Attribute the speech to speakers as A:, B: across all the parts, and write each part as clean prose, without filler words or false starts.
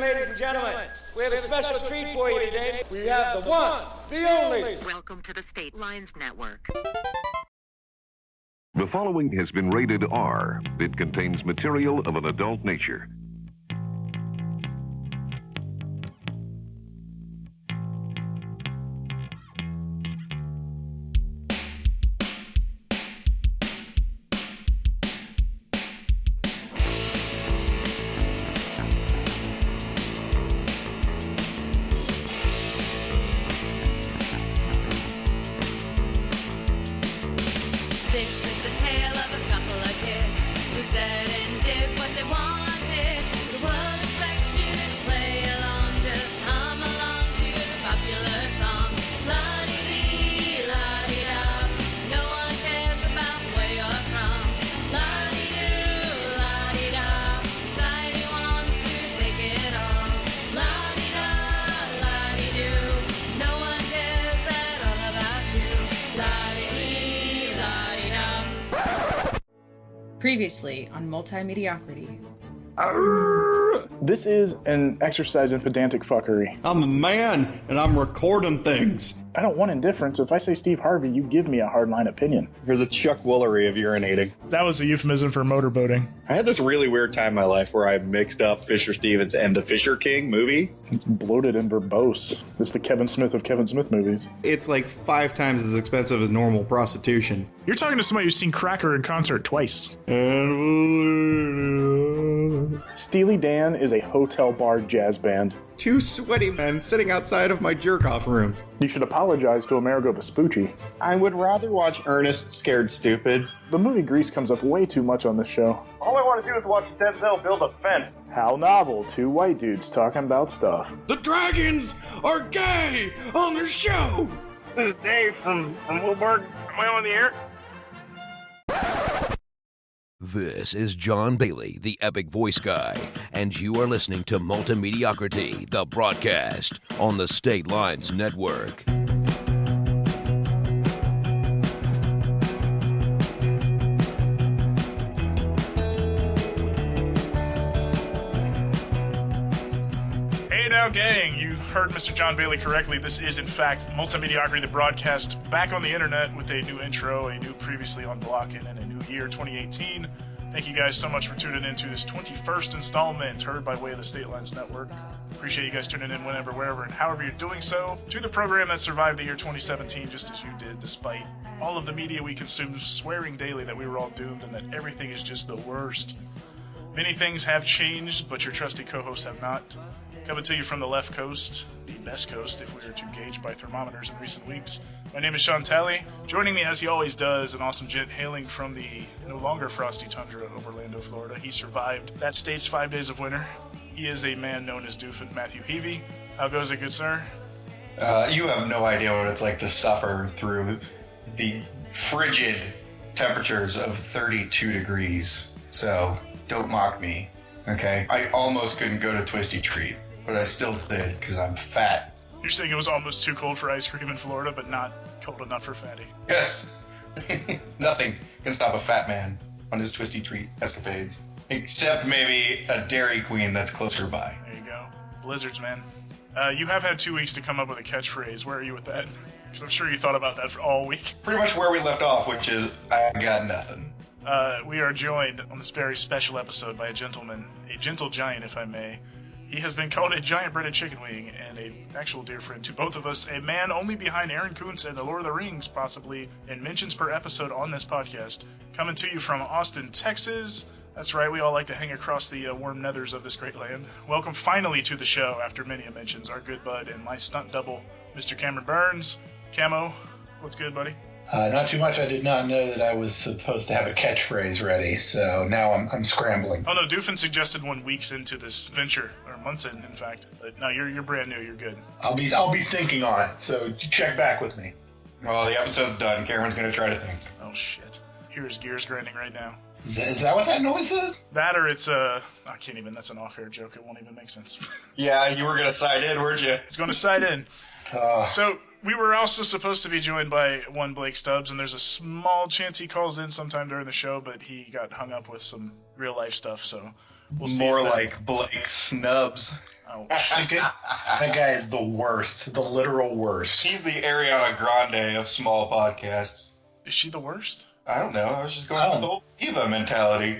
A: ladies and gentlemen. We have a special treat for you today. We have the one, the only.
B: Welcome to the State Lines Network.
C: The following has been rated R. It contains material of an adult nature.
D: Previously on Multimediocrity.
E: This is an exercise in pedantic fuckery.
F: I'm a man, and I'm recording things.
E: I don't want indifference. If I say Steve Harvey, you give me a hardline opinion.
G: For the Chuck Woolery of urinating.
E: That was a euphemism for motorboating.
G: I had this really weird time in my life where I mixed up Fisher Stevens and the Fisher King movie.
E: It's bloated and verbose. It's the Kevin Smith of Kevin Smith movies.
F: It's like 5 times as expensive as normal prostitution.
E: You're talking to somebody who's seen Cracker in concert twice. Steely Dan is a hotel bar jazz band.
F: 2 sweaty men sitting outside of my jerk-off room.
E: You should apologize to Amerigo Vespucci.
G: I would rather watch Ernest Scared Stupid.
E: The movie Grease comes up way too much on this show.
G: All I want to do is watch Denzel build a fence.
E: How novel, 2 white dudes talking about stuff.
F: The Dragons are gay on their show!
H: This is Dave from Woolburg. Am I on the air?
I: This is John Bailey, the epic voice guy, and you are listening to Multimediocrity, the broadcast on the State Lines Network.
J: Hey now, gang, you heard Mr. John Bailey correctly. This is, in fact, Multimediocrity, the broadcast, back on the internet with a new intro, a new previously on Blockin', and a new year, 2018. Thank you guys so much for tuning in to this 21st installment, heard by way of the State Lines Network. Appreciate you guys tuning in whenever, wherever, and however you're doing so, to the program that survived the year 2017 just as you did, despite all of the media we consumed swearing daily that we were all doomed and that everything is just the worst. Many things have changed, but your trusty co-hosts have not. Coming to you from the left coast, the best coast if we were to gauge by thermometers in recent weeks. My name is Sean Talley. Joining me, as he always does, an awesome gent hailing from the no longer frosty tundra of Orlando, Florida. He survived that state's 5 days of winter. He is a man known as Doofin, Matthew Heavey. How goes it, good sir?
K: You have no idea what it's like to suffer through the frigid temperatures of 32 degrees. So don't mock me, okay? I almost couldn't go to Twisty Treat, but I still did because I'm fat.
J: You're saying it was almost too cold for ice cream in Florida, but not cold enough for fatty.
K: Yes. Nothing can stop a fat man on his Twisty Treat escapades. Except maybe a Dairy Queen that's closer by.
J: There you go. Blizzards, man. You have had 2 weeks to come up with a catchphrase. Where are you with that? Because I'm sure you thought about that for all week.
K: Pretty much where we left off, which is, I got nothing.
J: We are joined on this very special episode by a gentleman, a gentle giant, if I may. He has been called a giant breaded chicken wing and an actual dear friend to both of us, a man only behind Aaron Kuntz and the Lord of the Rings, possibly, in mentions per episode on this podcast. Coming to you from Austin, Texas. That's right, we all like to hang across the warm nethers of this great land. Welcome finally to the show, after many mentions, our good bud and my stunt double, Mr. Cameron Burns. Cammo, what's good, buddy?
L: Not too much. I did not know that I was supposed to have a catchphrase ready, so now I'm scrambling.
J: Oh no, Doofin suggested 1 week into this venture, or months in fact. But no, you're brand new. You're good.
L: I'll be thinking on it. So check back with me.
K: Well, the episode's done. Cameron's gonna try to think.
J: Oh shit! Here's gears grinding right now.
L: Is that what that noise is?
J: That or it's I can't even. That's an off-air joke. It won't even make sense.
K: Yeah, you were gonna side in, weren't you?
J: It's going to side in. So we were also supposed to be joined by one Blake Stubbs, and there's a small chance he calls in sometime during the show, but he got hung up with some real life stuff, so We'll see
K: More
J: if that-
K: like Blake Snubs.
J: Oh,
L: That guy is the worst, the literal worst.
K: He's the Ariana Grande of small podcasts.
J: is she the worst?
K: I don't know. I was just going with the whole diva mentality.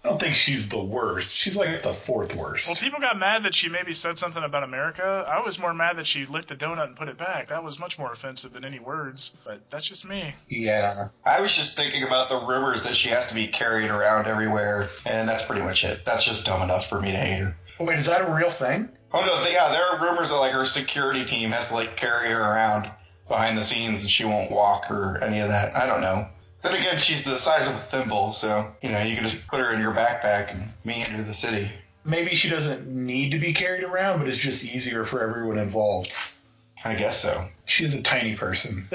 L: I don't think she's the worst. She's like the fourth worst.
J: Well, people got mad that she maybe said something about America. I was more mad that she licked a donut and put it back. That was much more offensive than any words, but that's just me.
L: Yeah.
K: I was just thinking about the rumors that she has to be carried around everywhere, and that's pretty much it. That's just dumb enough for me to hate her.
L: Wait, is that a real thing?
K: Oh no, yeah, there are rumors that like her security team has to like carry her around behind the scenes and she won't walk or any of that. I don't know. Then again, she's the size of a thimble, so, you know, you can just put her in your backpack and meander the city.
L: Maybe she doesn't need to be carried around, but it's just easier for everyone involved.
K: I guess so.
L: She's a tiny person.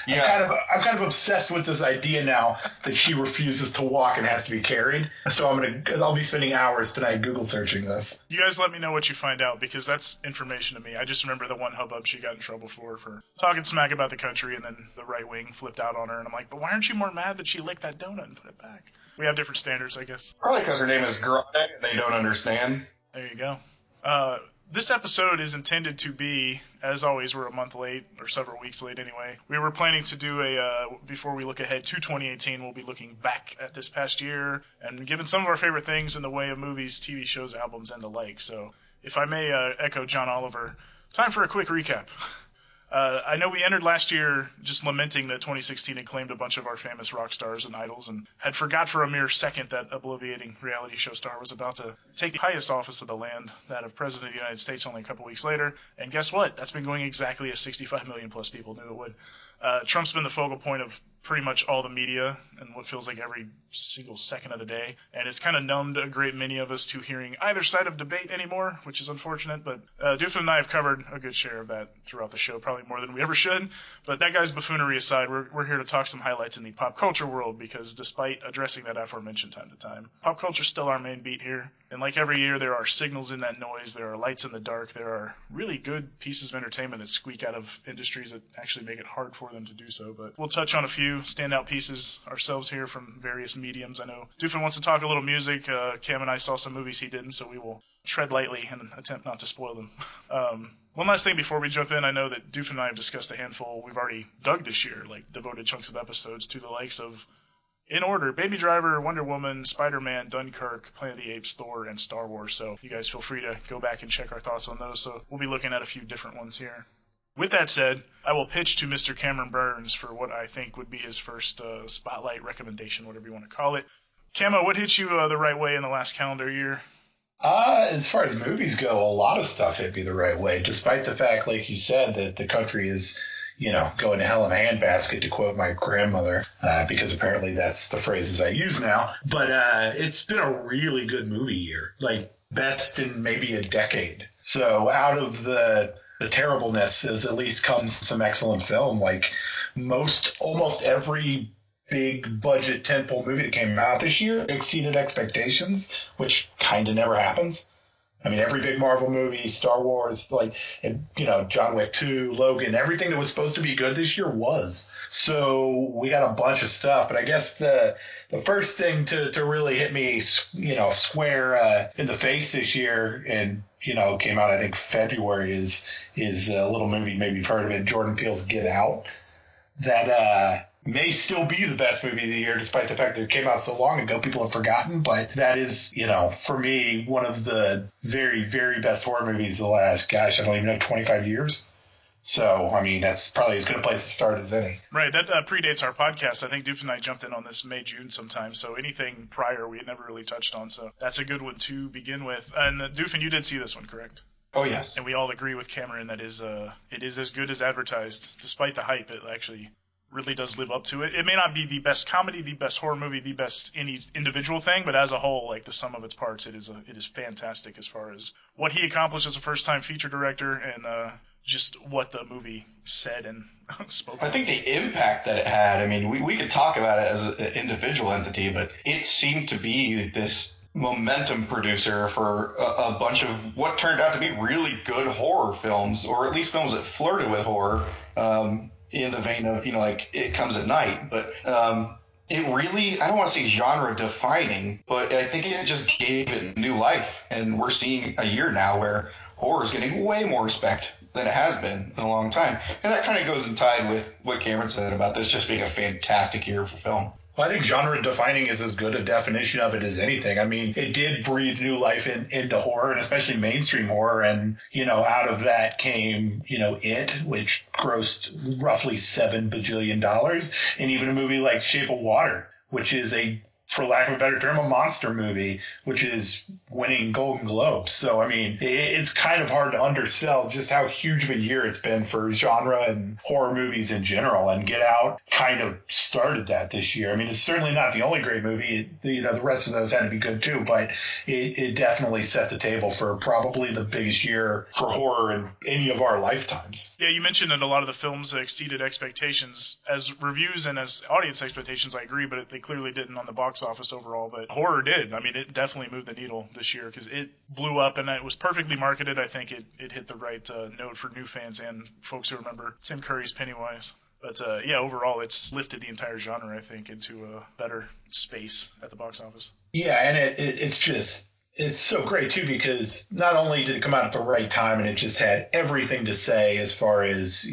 K: Yeah.
L: I'm kind of obsessed with this idea now that she refuses to walk and has to be carried. So I'll be spending hours tonight Google searching this.
J: You guys let me know what you find out, because that's information to me. I just remember the one hubbub she got in trouble for talking smack about the country, and then the right wing flipped out on her, and I'm like, but why aren't you more mad that she licked that donut and put it back? We have different standards, I guess.
K: Probably because her name is Grande and they don't understand.
J: There you go. This episode is intended to be, as always, we're a month late, or several weeks late anyway. We were planning to do before we look ahead to 2018, we'll be looking back at this past year and giving some of our favorite things in the way of movies, TV shows, albums, and the like. So, if I may echo John Oliver, time for a quick recap. I know we entered last year just lamenting that 2016 had claimed a bunch of our famous rock stars and idols, and had forgot for a mere second that obliviating reality show star was about to take the highest office of the land, that of President of the United States, only a couple weeks later. And guess what? That's been going exactly as 65 million plus people knew it would. Trump's been the focal point of pretty much all the media and what feels like every single second of the day. And it's kind of numbed a great many of us to hearing either side of debate anymore, which is unfortunate. But Doofin and I have covered a good share of that throughout the show, probably more than we ever should. But that guy's buffoonery aside, we're here to talk some highlights in the pop culture world, because despite addressing that aforementioned time to time, pop culture's still our main beat here. And like every year, there are signals in that noise, there are lights in the dark, there are really good pieces of entertainment that squeak out of industries that actually make it hard for them to do so. But we'll touch on a few standout pieces ourselves here from various mediums. I know Doofin wants to talk a little music. Cam and I saw some movies he didn't, so we will tread lightly and attempt not to spoil them. One last thing before we jump in, I know that Doofin and I have discussed a handful we've already dug this year, like devoted chunks of episodes to the likes of, in order, Baby Driver, Wonder Woman, Spider-Man, Dunkirk, Planet of the Apes, Thor, and Star Wars. So you guys feel free to go back and check our thoughts on those. So we'll be looking at a few different ones here. With that said, I will pitch to Mr. Cameron Burns for what I think would be his first spotlight recommendation, whatever you want to call it. Cammo, what hit you the right way in the last calendar year?
L: As far as movies go, a lot of stuff hit me the right way, despite the fact, like you said, that the country is, going to hell in a handbasket, to quote my grandmother, because apparently that's the phrases I use now. But it's been a really good movie year, like best in maybe a decade. So out of the terribleness has at least comes some excellent film. Like almost every big budget tentpole movie that came out this year exceeded expectations, which kind of never happens. I mean, every big Marvel movie, Star Wars, John Wick 2, Logan, everything that was supposed to be good this year was. So we got a bunch of stuff. But I guess the first thing to really hit me, square in the face this year, and came out I think February, is a little movie, maybe you've heard of it, Jordan Peele's Get Out. That may still be the best movie of the year, despite the fact that it came out so long ago, people have forgotten. But that is, for me, one of the very, very best horror movies of the last, I don't even know, 25 years. So, I mean, that's probably as good a place to start as any.
J: Right, that predates our podcast. I think Doofin and I jumped in on this May, June sometime, so anything prior we had never really touched on, so that's a good one to begin with. And Doofin, you did see this one, correct?
K: Oh, yes.
J: And we all agree with Cameron that it is as good as advertised. Despite the hype, it actually really does live up to it. It may not be the best comedy, the best horror movie, the best any individual thing, but as a whole, like the sum of its parts, it is fantastic as far as what he accomplished as a first-time feature director and just what the movie said and spoke.
K: I think the impact that it had, I mean, we could talk about it as an individual entity, but it seemed to be this momentum producer for a bunch of what turned out to be really good horror films, or at least films that flirted with horror, in the vein of, like It Comes at Night. But it really, I don't want to say genre defining, but I think it just gave it new life. And we're seeing a year now where horror is getting way more respect than it has been in a long time. And that kind of goes in tide with what Cameron said about this just being a fantastic year for film.
L: Well, I think genre defining is as good a definition of it as anything. I mean, it did breathe new life into horror, and especially mainstream horror. And, out of that came, It, which grossed roughly $7 bajillion. And even a movie like Shape of Water, which is for lack of a better term, a monster movie, which is winning Golden Globes. So, I mean, it's kind of hard to undersell just how huge of a year it's been for genre and horror movies in general. And Get Out kind of started that this year. I mean, it's certainly not the only great movie. The rest of those had to be good too, but it definitely set the table for probably the biggest year for horror in any of our lifetimes.
J: Yeah, you mentioned that a lot of the films exceeded expectations. As reviews and as audience expectations, I agree, but they clearly didn't on the box office overall. But horror did. I mean, it definitely moved the needle this year because it blew up and it was perfectly marketed. I think it hit the right note for new fans and folks who remember Tim Curry's Pennywise. But overall, it's lifted the entire genre, I think, into a better space at the box office. Yeah,
L: and it's so great, too, because not only did it come out at the right time and it just had everything to say as far as,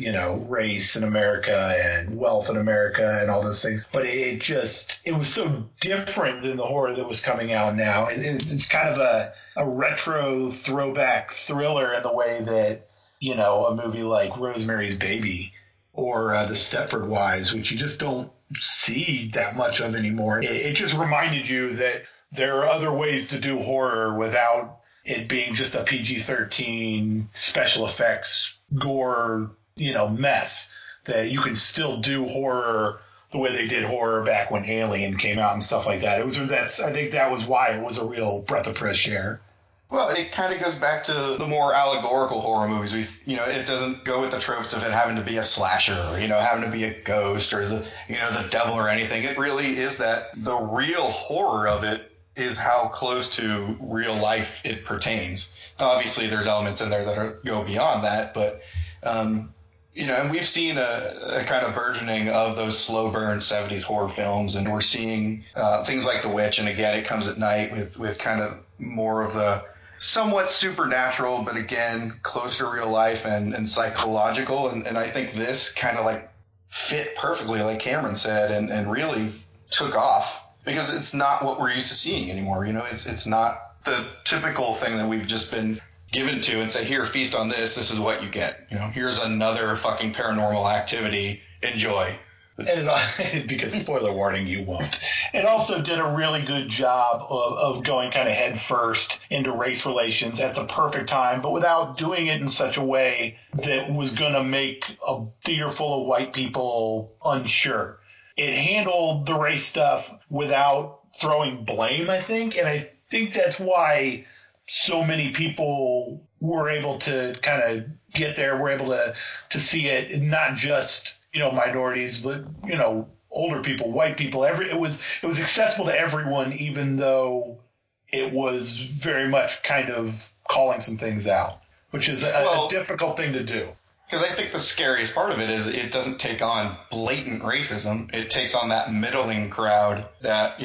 L: race in America and wealth in America and all those things, but it was so different than the horror that was coming out now. It's kind of a retro throwback thriller in the way that, a movie like Rosemary's Baby or The Stepford Wives, which you just don't see that much of anymore. It just reminded you that there are other ways to do horror without it being just a PG-13 special effects gore, mess. That you can still do horror the way they did horror back when Alien came out and stuff like that. I think that was why it was a real breath of fresh air.
K: Well, it kind of goes back to the more allegorical horror movies. It doesn't go with the tropes of it having to be a slasher or, having to be a ghost or the devil or anything. It really is that the real horror of it is how close to real life it pertains. Obviously, there's elements in there that go beyond that, but, and we've seen a kind of burgeoning of those slow burn 70s horror films, and we're seeing things like The Witch, and again, it comes at night with kind of more of the somewhat supernatural, but again, close to real life and psychological, and I think this kind of like fit perfectly, like Cameron said, and really took off. Because it's not what we're used to seeing anymore. It's not the typical thing that we've just been given to and say, here, feast on this. This is what you get. Here's another fucking Paranormal Activity. Enjoy.
L: And because, spoiler warning, you won't. It also did a really good job of going kind of head first into race relations at the perfect time, but without doing it in such a way that was going to make a theater full of white people unsure. It handled the race stuff without throwing blame, I think. And I think that's why so many people were able to kind of get there, were able to see it, not just, minorities, but, older people, white people. It was accessible to everyone, even though it was very much kind of calling some things out, which is a difficult thing to do.
K: Because I think the scariest part of it is it doesn't take on blatant racism. It takes on that middling crowd that,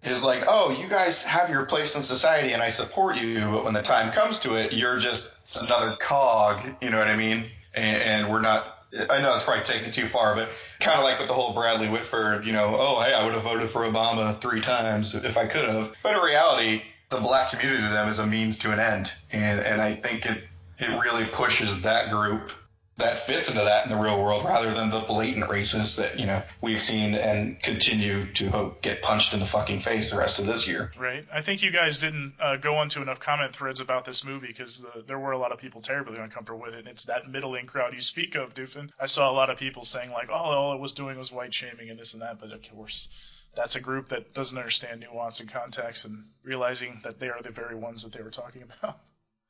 K: is like, oh, you guys have your place in society and I support you. But when the time comes to it, you're just another cog. You know what I mean? And we're not – I know it's probably taking it too far, but kind of like with the whole Bradley Whitford, oh, hey, I would have voted for Obama 3 times if I could have. But in reality, the black community to them is a means to an end. And I think it really pushes that group that fits into that in the real world rather than the blatant racists that, we've seen and continue to hope get punched in the fucking face the rest of this year.
J: Right. I think you guys didn't go onto enough comment threads about this movie because there were a lot of people terribly uncomfortable with it. And it's that middling crowd you speak of, Doofin. I saw a lot of people saying like, oh, all it was doing was white shaming and this and that. But of course, that's a group that doesn't understand nuance and context and realizing that they are the very ones that they were talking about.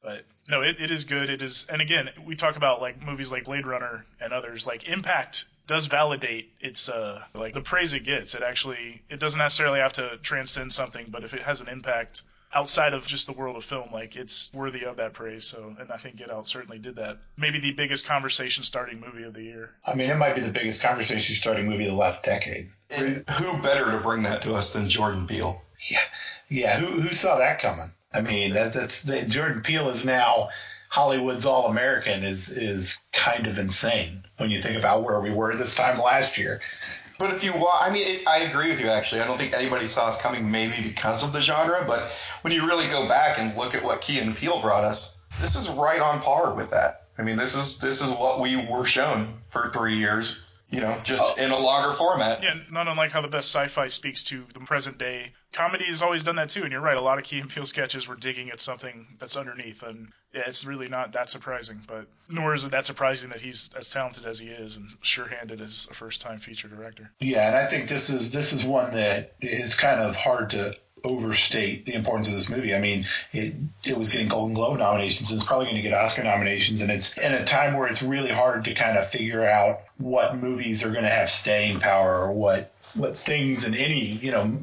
J: But no, it is good. It is, and again, we talk about like movies like Blade Runner and others. Like Impact does validate its like the praise it gets. It doesn't necessarily have to transcend something, but if it has an impact outside of just the world of film. Like, it's worthy of that praise. So, and I think Get Out certainly did that. Maybe the biggest conversation-starting movie of the year.
L: I mean, it might be the biggest conversation-starting movie of the last decade.
K: And who better to bring that to us than Jordan Peele?
L: Yeah. Who saw that coming? I mean, Jordan Peele is now Hollywood's All-American is kind of insane when you think about where we were this time last year.
K: But if you I agree with you, actually. I don't think anybody saw us coming maybe because of the genre, but when you really go back and look at what Key and Peele brought us, this is right on par with that. I mean, this is what we were shown for 3 years, just in a longer format.
J: Yeah, not unlike how the best sci-fi speaks to the present day. Comedy has always done that too, and you're right. A lot of Key and Peele sketches were digging at something that's underneath, and yeah, it's really not that surprising. But nor is it that surprising that he's as talented as he is and sure-handed as a first-time feature director.
L: Yeah, and I think this is one that is kind of hard to overstate the importance of this movie. I mean, it was getting Golden Globe nominations, and it's probably going to get Oscar nominations, and it's in a time where it's really hard to kind of figure out what movies are going to have staying power or what things in any,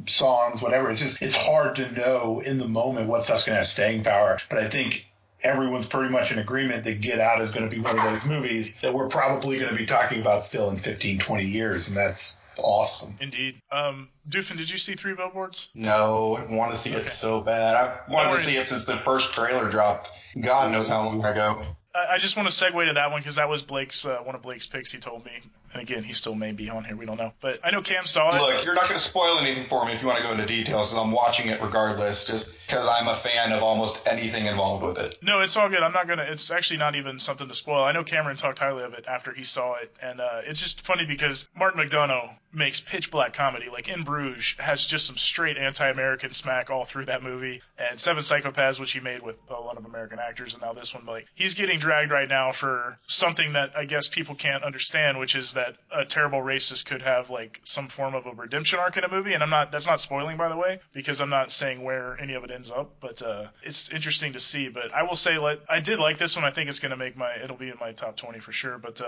L: songs, whatever. It's hard to know in the moment what stuff's going to have staying power. But I think everyone's pretty much in agreement that Get Out is going to be one of those movies that we're probably going to be talking about still in 15, 20 years. And that's awesome.
J: Indeed. Doofin, did you see Three Billboards?
K: No, I want to see it so bad. I wanted to see it since the first trailer dropped. God knows how long ago.
J: I just want to segue to that one because that was Blake's one of Blake's picks. He told me, and again, he still may be on here. We don't know, but I know Cam saw it.
K: Look, you're not going to spoil anything for me if you want to go into details, because I'm watching it regardless, just because I'm a fan of almost anything involved with it.
J: No, it's all good. I'm not gonna. It's actually not even something to spoil. I know Cameron talked highly of it after he saw it, and it's just funny because Martin McDonough makes pitch black comedy. Like In Bruges has just some straight anti-American smack all through that movie, and Seven Psychopaths, which he made with a lot of American actors, and now this one, like, he's getting dragged right now for something that I guess people can't understand, which is that a terrible racist could have like some form of a redemption arc in a movie. And that's not spoiling, by the way, because I'm not saying where any of it ends up, but it's interesting to see. But I will say, I did like this one. I think it's going to it'll be in my top 20 for sure. But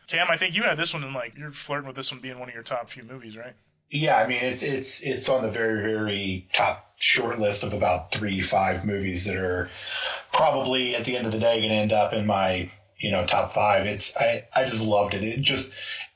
J: Cam, I think you had this one, and like, you're flirting with this one being one of your top few movies, right?
L: Yeah, I mean, it's on the very, very top short list of about 3-5 movies that are probably at the end of the day going to end up in my, top 5. I just loved it.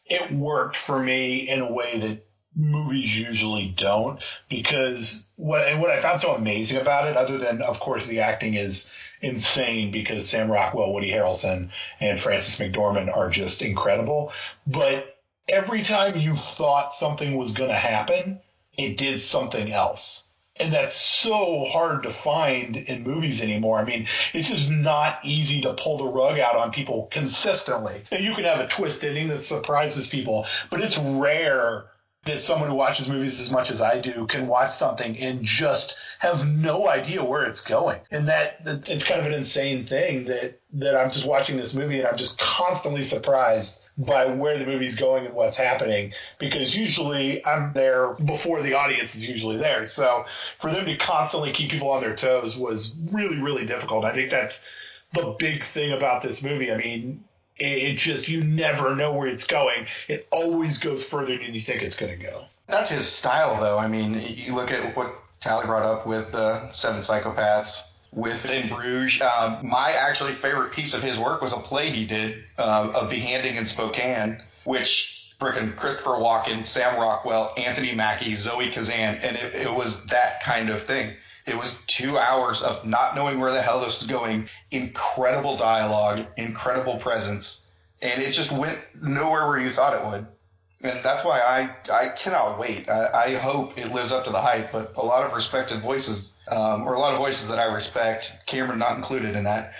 L: It worked for me in a way that movies usually don't, because what I found so amazing about it, other than, of course, the acting is insane because Sam Rockwell, Woody Harrelson, and Frances McDormand are just incredible. But every time you thought something was going to happen, it did something else. And that's so hard to find in movies anymore. I mean, it's just not easy to pull the rug out on people consistently. Now, you can have a twist ending that surprises people, but it's rare that someone who watches movies as much as I do can watch something and just have no idea where it's going. And that it's kind of an insane thing that I'm just watching this movie and I'm just constantly surprised by where the movie's going and what's happening, because usually I'm there before the audience is usually there. So for them to constantly keep people on their toes was really, really difficult. I think that's the big thing about this movie. I mean, it just, you never know where it's going. It always goes further than you think it's going to go.
K: That's his style, though. I mean, you look at what Talley brought up with Seven Psychopaths, with In Bruges. My actually favorite piece of his work was a play he did of Behanding in Spokane, which frickin' Christopher Walken, Sam Rockwell, Anthony Mackie, Zoe Kazan, and it was that kind of thing. It was 2 hours of not knowing where the hell this was going, incredible dialogue, incredible presence, and it just went nowhere where you thought it would. And that's why I cannot wait. I hope it lives up to the hype, but a lot of respected voices, or a lot of voices that I respect, Cameron not included in that.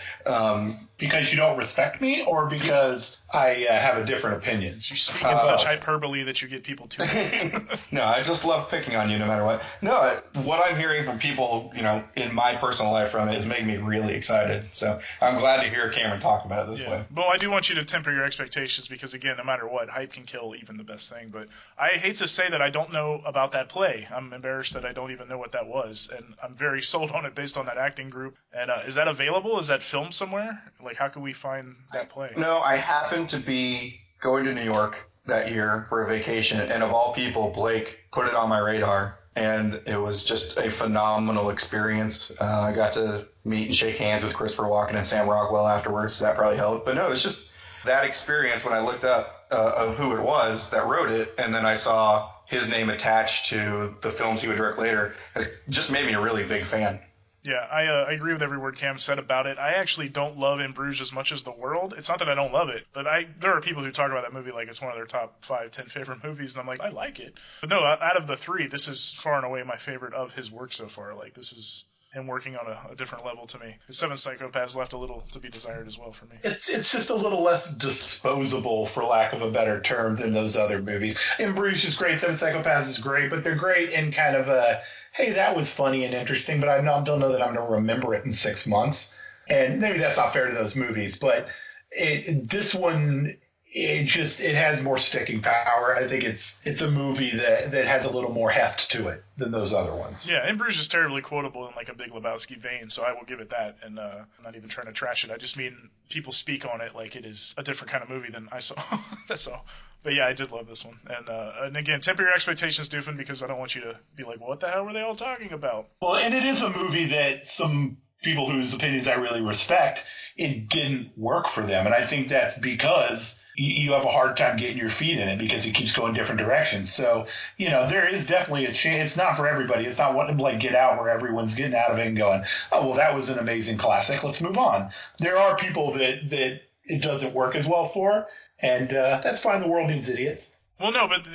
L: Because you don't respect me, or because I have a different opinion?
J: You speak in such hyperbole that you get people to
K: No, I just love picking on you no matter what. No, what I'm hearing from people, in my personal life from it is making me really excited. So I'm glad to hear Cameron talk about it this way.
J: Well, I do want you to temper your expectations because, again, no matter what, hype can kill even the best thing. But I hate to say that I don't know about that play. I'm embarrassed that I don't even know what that was. And I'm very sold on it based on that acting group. And is that available? Is that filmed somewhere? Like, how can we find that play?
K: No, I happened to be going to New York that year for a vacation, and of all people, Blake put it on my radar. and it was just a phenomenal experience. I got to meet and shake hands with Christopher Walken and Sam Rockwell afterwards, so that probably helped. But no, it's just that experience when I looked up of who it was that wrote it, and then I saw his name attached to the films he would direct later. It just made me a really big fan.
J: Yeah, I agree with every word Cam said about it. I actually don't love In Bruges as much as The World. It's not that I don't love it, but there are people who talk about that movie like it's one of their top 5, 10 favorite movies, and I'm like, I like it. But no, out of the three, this is far and away my favorite of his work so far. Like, this is him working on a different level to me. The Seven Psychopaths left a little to be desired as well for me.
L: It's just a little less disposable, for lack of a better term, than those other movies. In Bruges is great, Seven Psychopaths is great, but they're great in kind of a, hey, that was funny and interesting, but I don't know that I'm going to remember it in 6 months. And maybe that's not fair to those movies, but this one, it has more sticking power. I think it's a movie that has a little more heft to it than those other ones.
J: Yeah, In Bruges is terribly quotable in like a Big Lebowski vein, so I will give it that. And I'm not even trying to trash it. I just mean people speak on it like it is a different kind of movie than I saw. That's all. But yeah, I did love this one. And again, temper your expectations, Doofin, because I don't want you to be like, what the hell were they all talking about?
L: Well, and it is a movie that some people whose opinions I really respect, it didn't work for them. And I think that's because you have a hard time getting your feet in it because it keeps going different directions. So, there is definitely a chance. It's not for everybody. It's not one like Get Out where everyone's getting out of it and going, oh, well, that was an amazing classic. Let's move on. There are people that it doesn't work as well for. And that's fine. The world needs idiots.
J: Well, no, but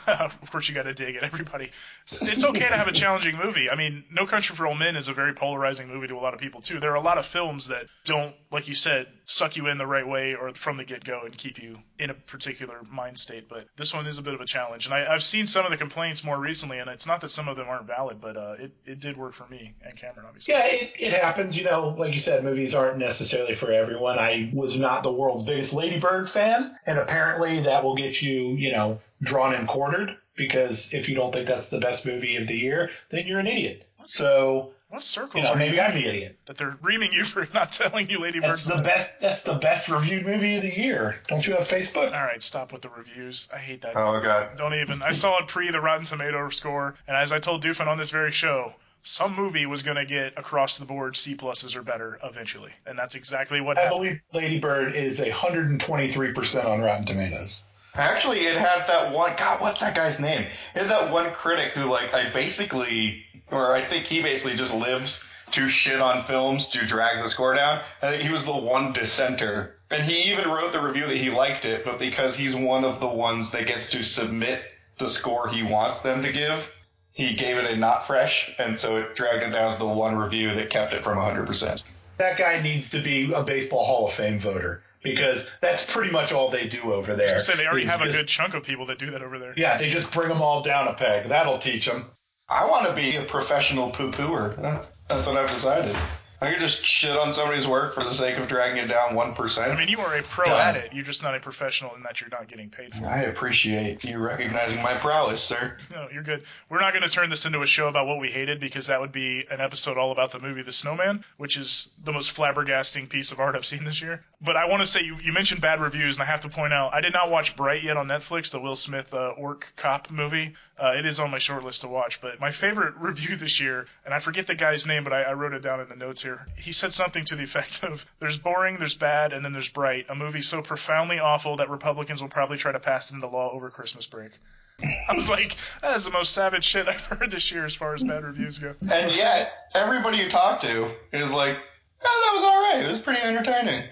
J: of course you got to dig it, everybody. It's okay to have a challenging movie. I mean, No Country for Old Men is a very polarizing movie to a lot of people, too. There are a lot of films that don't, like you said, suck you in the right way or from the get-go and keep you in a particular mind state. But this one is a bit of a challenge. And I've seen some of the complaints more recently, and it's not that some of them aren't valid, but it did work for me and Cameron, obviously.
L: Yeah, it happens. Like you said, movies aren't necessarily for everyone. I was not the world's biggest Lady Bird fan, and apparently that will get you, drawn and quartered, because if you don't think that's the best movie of the year, then you're an idiot. So
J: what circles are
L: maybe I'm the idiot
J: that they're reaming you for not telling you Lady Bird's
L: the best. That's the best reviewed movie of the year. Don't you have Facebook?
J: All right, stop with the reviews. I hate that.
K: Oh god.
J: Don't even. I saw it pre the Rotten Tomato score, and as I told Doofin on this very show, some movie was going to get across the board C+ or better eventually, and that's exactly what happened.
L: I believe Lady Bird is 123% on Rotten Tomatoes.
K: Actually, it had that one, God, what's that guy's name? It had that one critic who, I think he basically just lives to shit on films to drag the score down. I think he was the one dissenter. And he even wrote the review that he liked it, but because he's one of the ones that gets to submit the score he wants them to give, he gave it a not fresh, and so it dragged it down as the one review that kept it from 100%.
L: That guy needs to be a Baseball Hall of Fame voter, because that's pretty much all they do over there.
J: So they already have a good chunk of people that do that over there.
L: Yeah, they just bring them all down a peg. That'll teach them.
K: I want to be a professional poo-pooer. That's what I've decided. I could just shit on somebody's work for the sake of dragging it down 1%.
J: I mean, you are a pro at it. You're just not a professional in that you're not getting paid for it.
K: I appreciate you recognizing my prowess, sir.
J: No, you're good. We're not going to turn this into a show about what we hated, because that would be an episode all about the movie The Snowman, which is the most flabbergasting piece of art I've seen this year. But I want to say, you mentioned bad reviews, and I have to point out, I did not watch Bright yet on Netflix, the Will Smith orc cop movie. It is on my short list to watch, but my favorite review this year, and I forget the guy's name, but I wrote it down in the notes here. He said something to the effect of, there's boring, there's bad, and then there's bright. A movie so profoundly awful that Republicans will probably try to pass it into law over Christmas break. I was like, that is the most savage shit I've heard this year as far as bad reviews go.
K: And yet, everybody you talk to is like, oh, that was all right. It was pretty entertaining.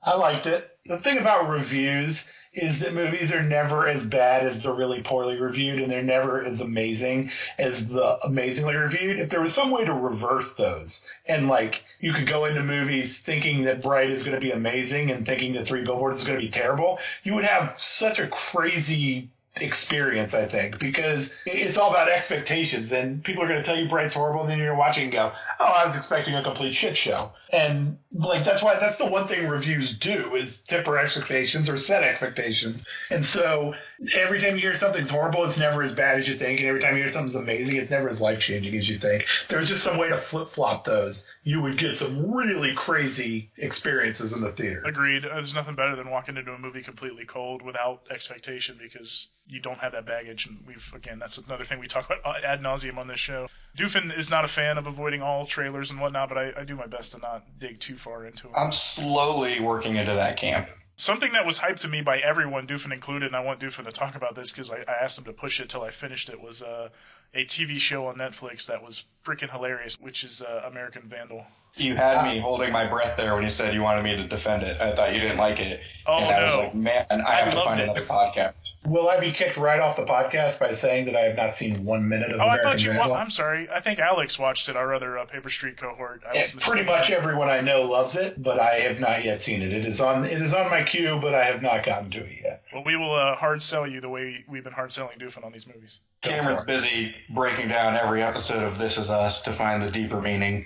L: I liked it. The thing about reviews is that movies are never as bad as the really poorly reviewed, and they're never as amazing as the amazingly reviewed. If there was some way to reverse those, and you could go into movies thinking that Bright is going to be amazing and thinking that Three Billboards is going to be terrible, you would have such a crazy experience, I think, because it's all about expectations, and people are going to tell you Bright's horrible, and then you're watching and go, oh, I was expecting a complete shit show. And that's the one thing reviews do, is temper expectations or set expectations. And so every time you hear something's horrible, it's never as bad as you think, and every time you hear something's amazing, it's never as life-changing as you think. There's just some way to flip-flop those. You would get some really crazy experiences in the theater.
J: Agreed. There's nothing better than walking into a movie completely cold without expectation, because you don't have that baggage. And that's another thing we talk about ad nauseum on this show. Doofin is not a fan of avoiding all trailers and whatnot, but I do my best to not dig too far into it.
K: I'm slowly working into that camp.
J: Something that was hyped to me by everyone, Doofin included, and I want Doofin to talk about this because I asked him to push it till I finished it, was a TV show on Netflix that was freaking hilarious, which is American Vandal.
K: You had me holding my breath there when you said you wanted me to defend it. I thought you didn't like it.
J: Oh,
K: and I was like, man, I have to find another podcast.
L: Will I be kicked right off the podcast by saying that I have not seen 1 minute of American Vandal?
J: I'm sorry. I think Alex watched it, our other Paper Street cohort.
L: Pretty much everyone I know loves it, but I have not yet seen it. It is on my queue, but I have not gotten to it yet.
J: Well, we will hard sell you the way we've been hard selling Doofin on these movies.
K: Cameron's busy breaking down every episode of This Is Us to find the deeper meaning.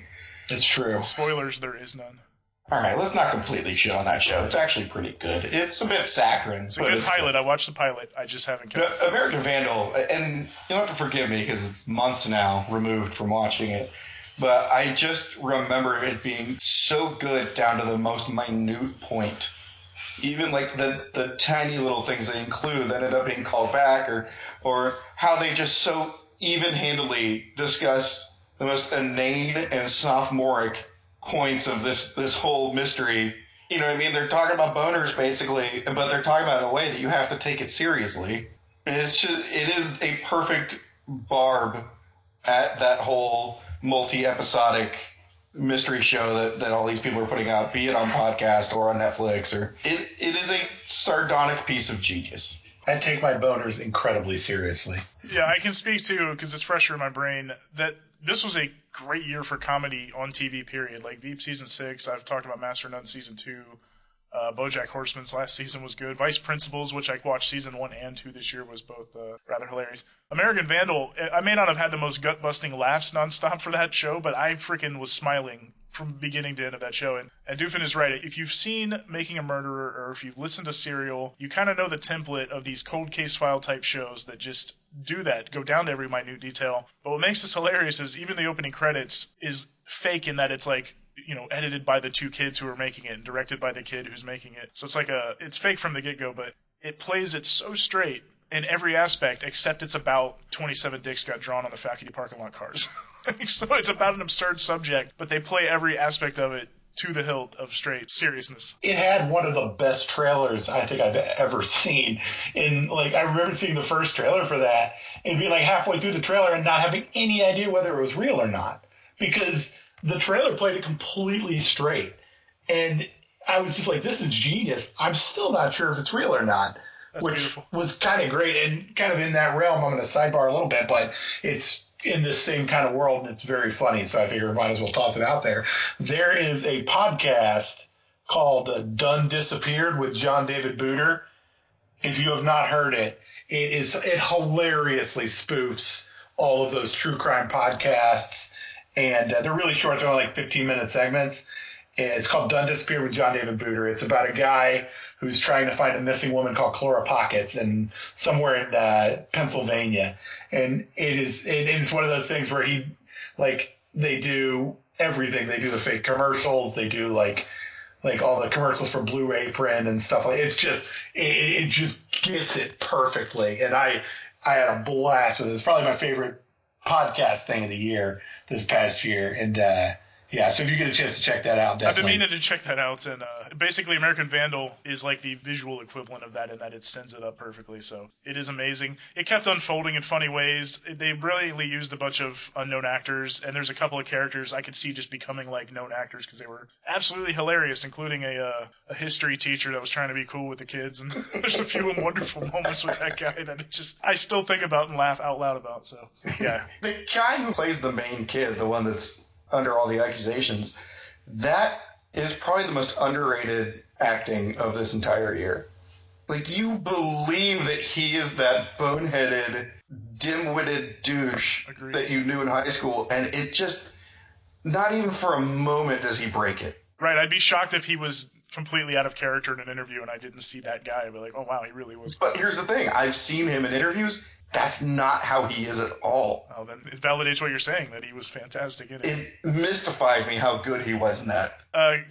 L: It's true.
J: Spoilers, there is none.
K: All right, let's not completely shit on that show. It's actually pretty good. It's a bit saccharine.
J: It's a good pilot. I watched the pilot. I just haven't kept
K: it. American Vandal, and you'll have to forgive me because it's months now removed from watching it, but I just remember it being so good down to the most minute point. Even like the tiny little things they include that end up being called back, or how they just so even-handedly discuss the most inane and sophomoric points of this whole mystery. You know what I mean? They're talking about boners basically, but they're talking about it in a way that you have to take it seriously. And it is a perfect barb at that whole multi-episodic mystery show that all these people are putting out, be it on podcast or on Netflix, or it is a sardonic piece of genius.
L: I take my boners incredibly seriously.
J: Yeah, I can speak to, because it's fresher in my brain, that this was a great year for comedy on TV, period. Like Veep Season 6, I've talked about Master of None Season 2, BoJack Horseman's last season was good. Vice Principals, which I watched Season 1 and 2 this year, was both rather hilarious. American Vandal, I may not have had the most gut-busting laughs nonstop for that show, but I freaking was smiling from beginning to end of that show. And Doofin is right. If you've seen Making a Murderer or if you've listened to Serial, you kind of know the template of these cold case file type shows that just do that, go down to every minute detail. But what makes this hilarious is even the opening credits is fake in that it's like, you know, edited by the two kids who are making it and directed by the kid who's making it. So it's like it's fake from the get-go, but it plays it so straight in every aspect, except it's about 27 dicks got drawn on the faculty parking lot cars. So it's about an absurd subject, but they play every aspect of it to the hilt of straight seriousness.
L: It had one of the best trailers I think I've ever seen. I remember seeing the first trailer for that and being like halfway through the trailer and not having any idea whether it was real or not, because the trailer played it completely straight. And I was just like, this is genius. I'm still not sure if it's real or not.
J: That's
L: which
J: beautiful.
L: Was kind of great and kind of in that realm. I'm going to sidebar a little bit, but it's in this same kind of world and it's very funny. So I figure I might as well toss it out there. There is a podcast called Done Disappeared with John David Booter. If you have not heard it, it hilariously spoofs all of those true crime podcasts. And they're really short. They're only like 15-minute segments. And it's called Done Disappeared with John David Booter. It's about a guy who's trying to find a missing woman called Clora Pockets somewhere in Pennsylvania. And it is one of those things where they do everything. They do the fake commercials. They do like all the commercials for Blue Apron and stuff like it just gets it perfectly. And I had a blast with it. It's probably my favorite podcast thing of the year this past year. And so if you get a chance to check that out, definitely.
J: I've been meaning to check that out, and basically American Vandal is like the visual equivalent of that in that it sends it up perfectly, so it is amazing. It kept unfolding in funny ways. They brilliantly used a bunch of unknown actors, and there's a couple of characters I could see just becoming like known actors because they were absolutely hilarious, including a history teacher that was trying to be cool with the kids, and there's a few wonderful moments with that guy that I still think about and laugh out loud about, so yeah.
K: The guy who plays the main kid, the one that's under all the accusations, that is probably the most underrated acting of this entire year. Like, you believe that he is that boneheaded, dim-witted douche
J: Agreed.
K: That you knew in high school, and it just, not even for a moment does he break it.
J: Right, I'd be shocked if he was completely out of character in an interview and I didn't see that guy, I'd be like, oh wow, he really was.
K: But here's the thing, I've seen him in interviews. That's not how he is at all.
J: Well, then it validates what you're saying, that he was fantastic in it.
K: It mystifies me how good he was in that.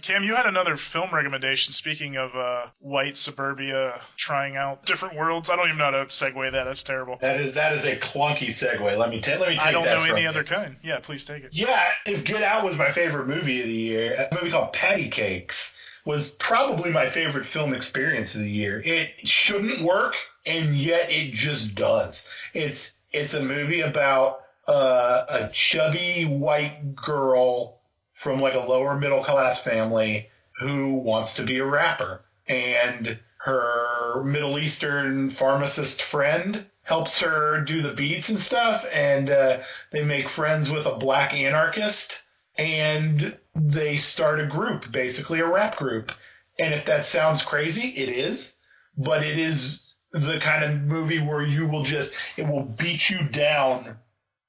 J: Cam, you had another film recommendation, speaking of white suburbia trying out different worlds. I don't even know how to segue that. That's terrible.
L: That is a clunky segue. Let me take
J: I don't
L: that
J: know
L: from
J: any
L: you.
J: other kind. Yeah, please take it.
L: Yeah, if Get Out was my favorite movie of the year, a movie called Patty Cakes was probably my favorite film experience of the year. It shouldn't work, and yet it just does. It's a movie about a chubby white girl from like a lower middle class family who wants to be a rapper, and her Middle Eastern pharmacist friend helps her do the beats and stuff, and they make friends with a black anarchist, and they start a group, basically a rap group. And if that sounds crazy, it is, but it is the kind of movie where it will beat you down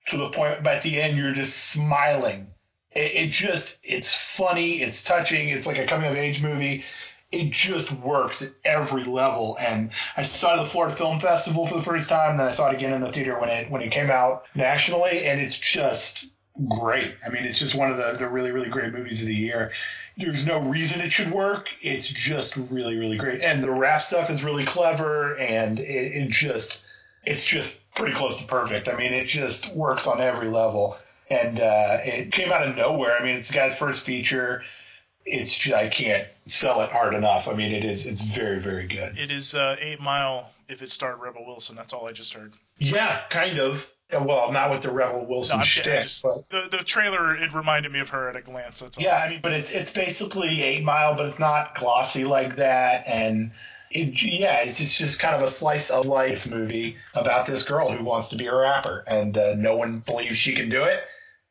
L: to the point by the end you're just smiling. It's funny, it's touching, it's like a coming of age movie. It just works at every level. And I saw it at the Florida Film Festival for the first time, then I saw it again in the theater when it came out nationally, and it's just great. I mean, it's just one of the really, really great movies of the year. There's no reason it should work. It's just really, really great. And the rap stuff is really clever, and it's just pretty close to perfect. I mean, it just works on every level. And it came out of nowhere. I mean, it's the guy's first feature. I can't sell it hard enough. I mean, it's very, very good.
J: It is 8 Mile if it starred Rebel Wilson. That's all I just heard.
L: Yeah, kind of. Well, not with the Rebel Wilson shtick.
J: But the trailer, it reminded me of her at a glance. That's all.
L: Yeah, I mean, but it's basically 8 Mile, but it's not glossy like that. And it's just kind of a slice of life movie about this girl who wants to be a rapper, and no one believes she can do it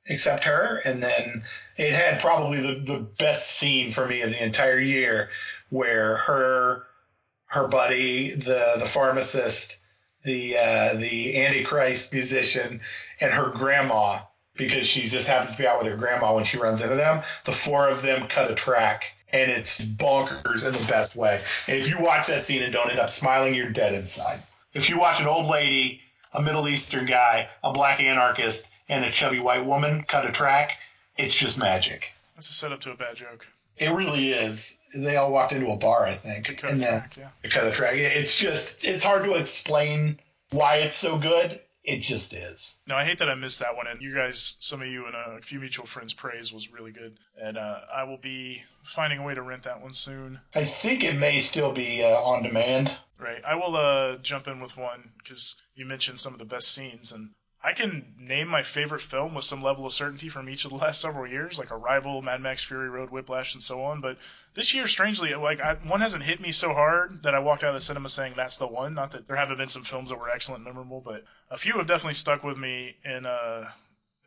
L: except her. And then it had probably the best scene for me of the entire year, where her buddy, the pharmacist, the Antichrist musician, and her grandma, because she just happens to be out with her grandma when she runs into them, the four of them cut a track, and it's bonkers in the best way. And if you watch that scene and don't end up smiling, you're dead inside. If you watch an old lady, a Middle Eastern guy, a black anarchist, and a chubby white woman cut a track, it's just magic.
J: That's a setup to a bad joke.
L: It really is. They all walked into a bar, I think.
J: To cut a track, yeah.
L: To cut a track. It's hard to explain why it's so good. It just is.
J: No, I hate that I missed that one. And you guys, some of you and a few mutual friends' praise was really good. And I will be finding a way to rent that one soon.
L: I think it may still be on demand.
J: Right. I will jump in with one, because you mentioned some of the best scenes, and I can name my favorite film with some level of certainty from each of the last several years, like Arrival, Mad Max Fury Road, Whiplash, and so on. But this year, strangely, one hasn't hit me so hard that I walked out of the cinema saying that's the one. Not that there haven't been some films that were excellent and memorable, but a few have definitely stuck with me in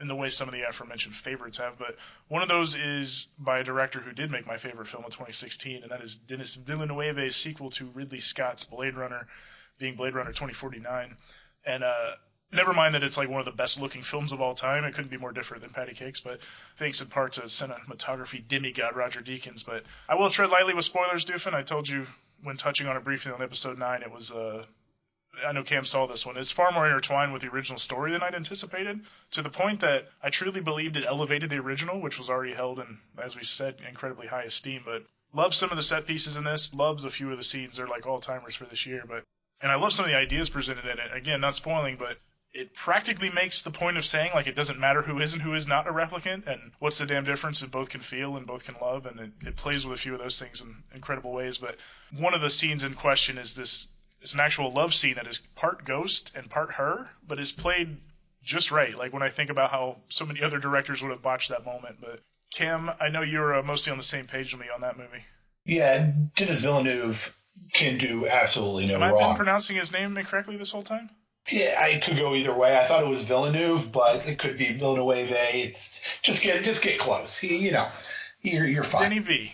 J: the way some of the aforementioned favorites have. But one of those is by a director who did make my favorite film of 2016, and that is Denis Villeneuve's sequel to Ridley Scott's Blade Runner, being Blade Runner 2049. And never mind that it's like one of the best looking films of all time. It couldn't be more different than Patty Cakes, but thanks in part to cinematography demigod Roger Deakins. But I will tread lightly with spoilers, Doofin. I told you when touching on it briefly on episode 9, it was I know Cam saw this one. It's far more intertwined with the original story than I'd anticipated, to the point that I truly believed it elevated the original, which was already held in, as we said, incredibly high esteem. But love some of the set pieces in this, loved a few of the scenes. They're like all-timers for this year. And I love some of the ideas presented in it. Again, not spoiling, but it practically makes the point of saying, like, it doesn't matter who is and who is not a replicant, and what's the damn difference if both can feel and both can love, and it plays with a few of those things in incredible ways. But one of the scenes in question is it's an actual love scene that is part ghost and part her, but is played just right. Like, when I think about how so many other directors would have botched that moment. But Cam, I know you're mostly on the same page with me on that movie.
L: Yeah, Denis Villeneuve can do absolutely no wrong.
J: Have I been pronouncing his name incorrectly this whole time?
L: Yeah, I could go either way. I thought it was Villeneuve, but it could be Villeneuve. It's just get close. You're fine.
J: Denny V.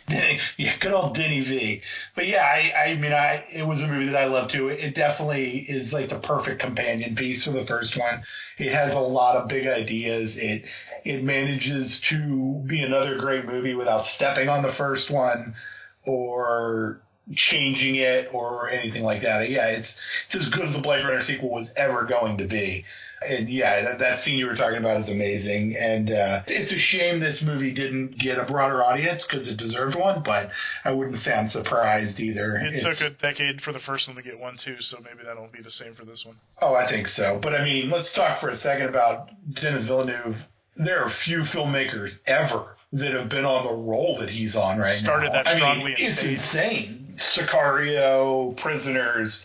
L: Yeah, good old Denny V. But yeah, it was a movie that I loved too. It definitely is like the perfect companion piece for the first one. It has a lot of big ideas. It manages to be another great movie without stepping on the first one, or changing it or anything like that. Yeah, it's as good as a Blade Runner sequel was ever going to be. And yeah, that scene you were talking about is amazing. And it's a shame this movie didn't get a broader audience because it deserved one, but I wouldn't say I'm surprised either.
J: It took a decade for the first one to get one, too, so maybe that'll be the same for this one.
L: Oh, I think so. But I mean, let's talk for a second about Denis Villeneuve. There are few filmmakers ever that have been on the role that he's on right now.
J: Started that strongly and
L: it's
J: stayed.
L: insane. Sicario, Prisoners,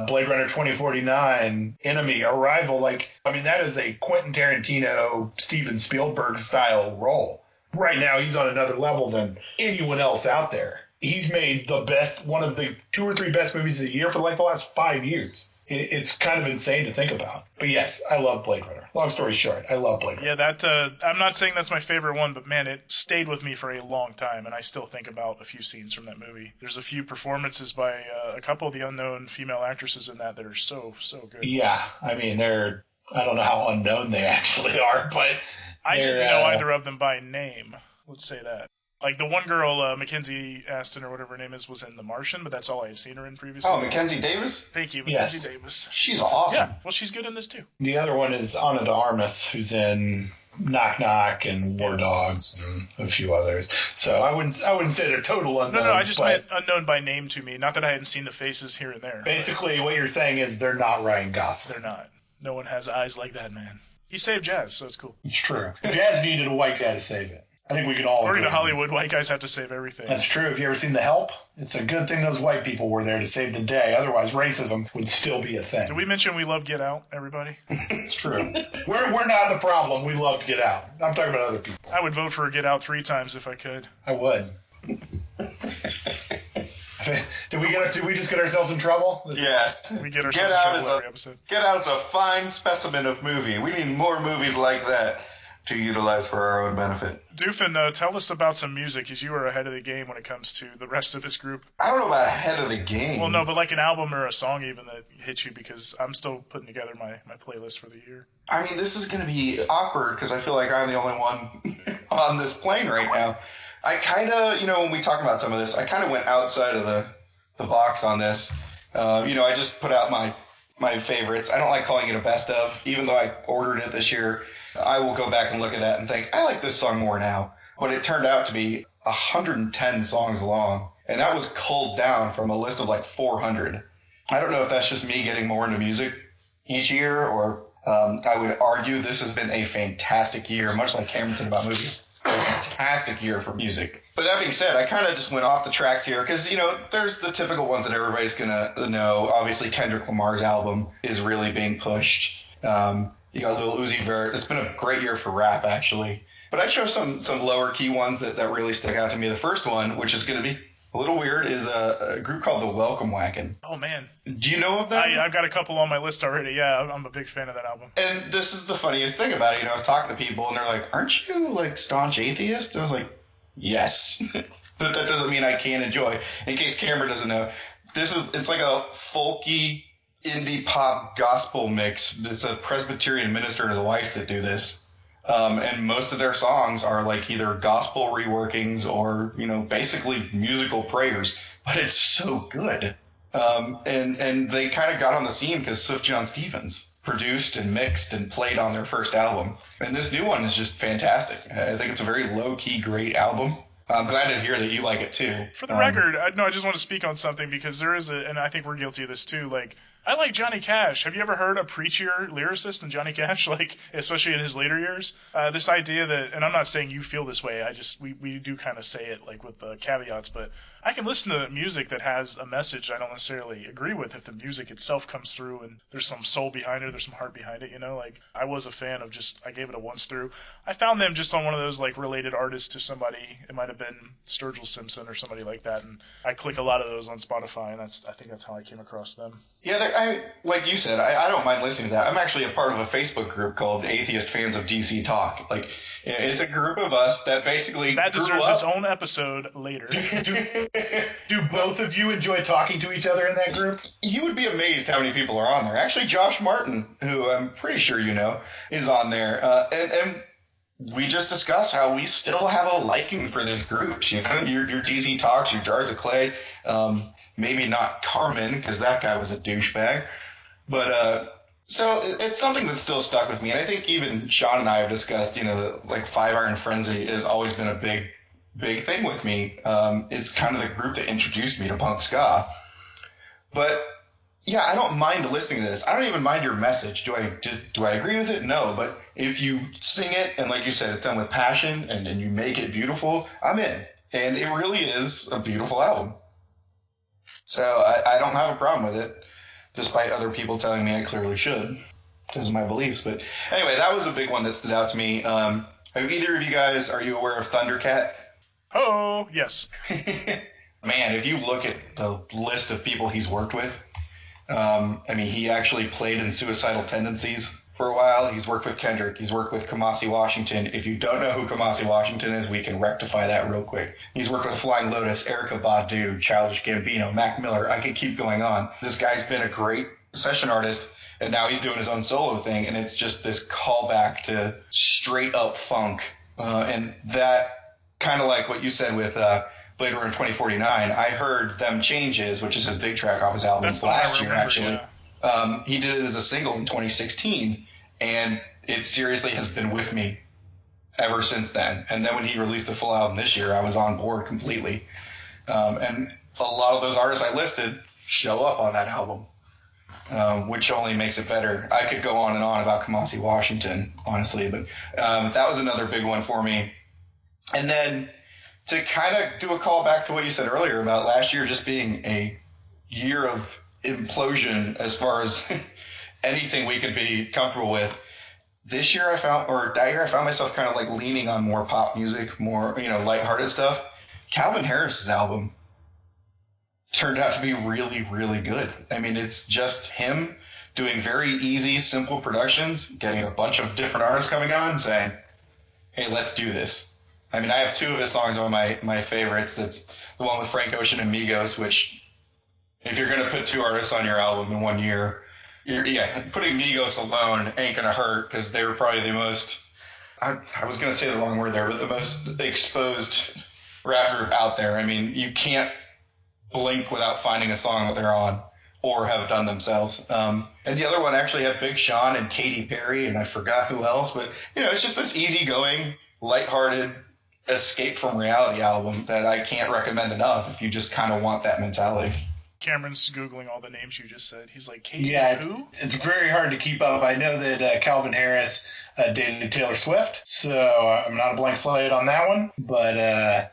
L: Blade Runner 2049, Enemy, Arrival. That is a Quentin Tarantino, Steven Spielberg style role. Right now, he's on another level than anyone else out there. He's made one of the 2 or 3 best movies of the year for the last 5 years. It's kind of insane to think about. But yes, I love Blade Runner. Long story short, I love Blade Runner.
J: Yeah, I'm not saying that's my favorite one, but man, it stayed with me for a long time, and I still think about a few scenes from that movie. There's a few performances by a couple of the unknown female actresses in that are so good.
L: Yeah, I mean, I don't know how unknown they actually are, but
J: I didn't know either of them by name. Let's say that. Like the one girl, Mackenzie Aston or whatever her name is, was in The Martian, but that's all I had seen her in previously.
K: Oh, Mackenzie Davis?
J: Thank you, Mackenzie Davis.
K: She's awesome.
J: Yeah, well, she's good in this too.
L: The other one is Ana de Armas, who's in Knock Knock and War Dogs and a few others. So I wouldn't say they're total unknowns.
J: No, I just meant unknown by name to me. Not that I hadn't seen the faces here and there.
L: Basically, what you're saying is they're not Ryan Gosling.
J: They're not. No one has eyes like that man. He saved jazz, so it's cool.
L: It's true. Jazz needed a white guy to save it. I think we can all
J: According
L: agree.
J: to Hollywood, white guys have to save everything.
L: That's true. Have you ever seen The Help? It's a good thing those white people were there to save the day. Otherwise, racism would still be a thing.
J: Did we mention we love Get Out, everybody?
L: It's true. We're not the problem. We love Get Out. I'm talking about other people.
J: I would vote for Get Out 3 times if I could.
L: I would. Did we just get ourselves in trouble?
K: Yes.
J: We get ourselves in trouble every episode.
K: Get Out is a fine specimen of movie. We need more movies like that to utilize for our own benefit.
J: Doofin, tell us about some music, because you are ahead of the game when it comes to the rest of this group.
K: I don't know about ahead of the game.
J: Well, no, but like an album or a song even that hits you, because I'm still putting together my playlist for the year.
K: I mean, this is going to be awkward, because I feel like I'm the only one on this plane right now. I kind of, when we talk about some of this, I kind of went outside of the box on this. I just put out my favorites. I don't like calling it a best of, even though I ordered it this year. I will go back and look at that and think, I like this song more now. But it turned out to be 110 songs long, and that was culled down from a list of like 400. I don't know if that's just me getting more into music each year, or I would argue this has been a fantastic year, much like Cameron said about movies. A fantastic year for music. But that being said, I kind of just went off the tracks here because, there's the typical ones that everybody's going to know. Obviously, Kendrick Lamar's album is really being pushed. You got Lil Uzi Vert. It's been a great year for rap, actually. But I chose some lower key ones that really stick out to me. The first one, which is going to be a little weird, is a group called the Welcome Wagon.
J: Oh, man.
K: Do you know of that?
J: I've got a couple on my list already. Yeah, I'm a big fan of that album.
K: And this is the funniest thing about it. I was talking to people, and they're like, aren't you, staunch atheist? I was like, yes. But that doesn't mean I can't enjoy. In case Cameron doesn't know, it's like a folky indie pop gospel mix. It's a Presbyterian minister and his wife that do this. And most of their songs are like either gospel reworkings or, basically musical prayers. But it's so good. And they kind of got on the scene because Sufjan Stevens produced and mixed and played on their first album. And this new one is just fantastic. I think it's a very low-key, great album. I'm glad to hear that you like it too.
J: For the record, I just want to speak on something because there is and I think we're guilty of this too, I like Johnny Cash. Have you ever heard a preachier lyricist than Johnny Cash, especially in his later years? This idea that, and I'm not saying you feel this way, we do kind of say it with the caveats, but I can listen to music that has a message I don't necessarily agree with if the music itself comes through and there's some soul behind it, there's some heart behind it, I was a fan of I gave it a once through. I found them just on one of those related artists to somebody. It might have been Sturgill Simpson or somebody like that, and I click a lot of those on Spotify, and I think that's how I came across them.
K: Yeah, like you said, I don't mind listening to that. I'm actually a part of a Facebook group called Atheist Fans of DC Talk. It's a group of us that basically
J: that deserves its own episode later.
L: Do both of you enjoy talking to each other in that group?
K: You would be amazed how many people are on there. Actually, Josh Martin, who I'm pretty sure you know, is on there. And we just discussed how we still have a liking for this group. You know, your DC Talks, your Jars of Clay, maybe not Carmen, because that guy was a douchebag. But so it's something that's still stuck with me. And I think even Sean and I have discussed, you know, like Five Iron Frenzy has always been a big thing with me. It's kind of the group that introduced me to punk ska. But yeah, I don't mind listening to this. I don't even mind your message. Do I agree with it? No. But if you sing it and, like you said, it's done with passion and you make it beautiful, I'm in. And it really is a beautiful album. So I don't have a problem with it, despite other people telling me I clearly should because of my beliefs. But anyway, that was a big one that stood out to me. Have either of you guys, are you aware of Thundercat?
J: Oh, yes.
K: Man, if you look at the list of people he's worked with, I mean, he actually played in Suicidal Tendencies for a while. He's worked with Kendrick. He's worked with Kamasi Washington. If you don't know who Kamasi Washington is, we can rectify that real quick. He's worked with Flying Lotus, Erykah Badu, Childish Gambino, Mac Miller. I could keep going on. This guy's been a great session artist, and now he's doing his own solo thing, and it's just this callback to straight up funk. And that kind of like what you said with Blade Runner 2049, I heard Them Changes, which is his big track off his album last year, actually. Yeah. He did it as a single in 2016, and it seriously has been with me ever since then. And then when he released the full album this year, I was on board completely. And a lot of those artists I listed show up on that album, which only makes it better. I could go on and on about Kamasi Washington, honestly, but that was another big one for me. And then to kind of do a call back to what you said earlier about last year just being a year of implosion as far as anything we could be comfortable with. That year I found myself kind of like leaning on more pop music, more, you know, lighthearted stuff. Calvin Harris's album turned out to be really, really good. I mean, it's just him doing very easy, simple productions, getting a bunch of different artists coming on and saying, hey, let's do this. I mean, I have two of his songs on my favorites. That's the one with Frank Ocean and Migos, which if you're going to put two artists on your album in 1 year, putting Migos alone ain't going to hurt because they were probably the most, I was going to say the wrong word there, but the most exposed rap group out there. I mean, you can't blink without finding a song that they're on or have done themselves. And the other one actually had Big Sean and Katy Perry, and I forgot who else. But, you know, it's just this easygoing, lighthearted, escape from reality album that I can't recommend enough if you just kind of want that mentality.
J: Cameron's Googling all the names you just said. He's like, Katie, who?
L: It's very hard to keep up. I know that Calvin Harris dated Taylor Swift, so I'm not a blank slate on that one. But,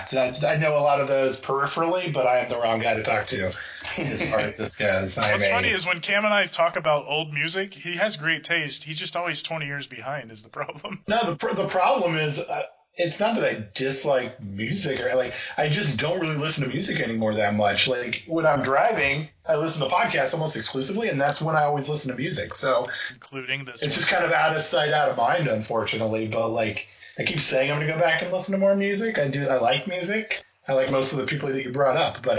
L: so I know a lot of those peripherally, but I am the wrong guy to talk to as far as this goes.
J: What's funny is when Cam and I talk about old music, he has great taste. He's just always 20 years behind is the problem.
L: No, the problem is... it's not that I dislike music or I just don't really listen to music anymore that much. Like when I'm driving, I listen to podcasts almost exclusively, and that's when I always listen to music. So
J: including this,
L: it's just kind of out of sight, out of mind, unfortunately. But like I keep saying, I'm going to go back and listen to more music. I do. I like music. I like most of the people that you brought up, but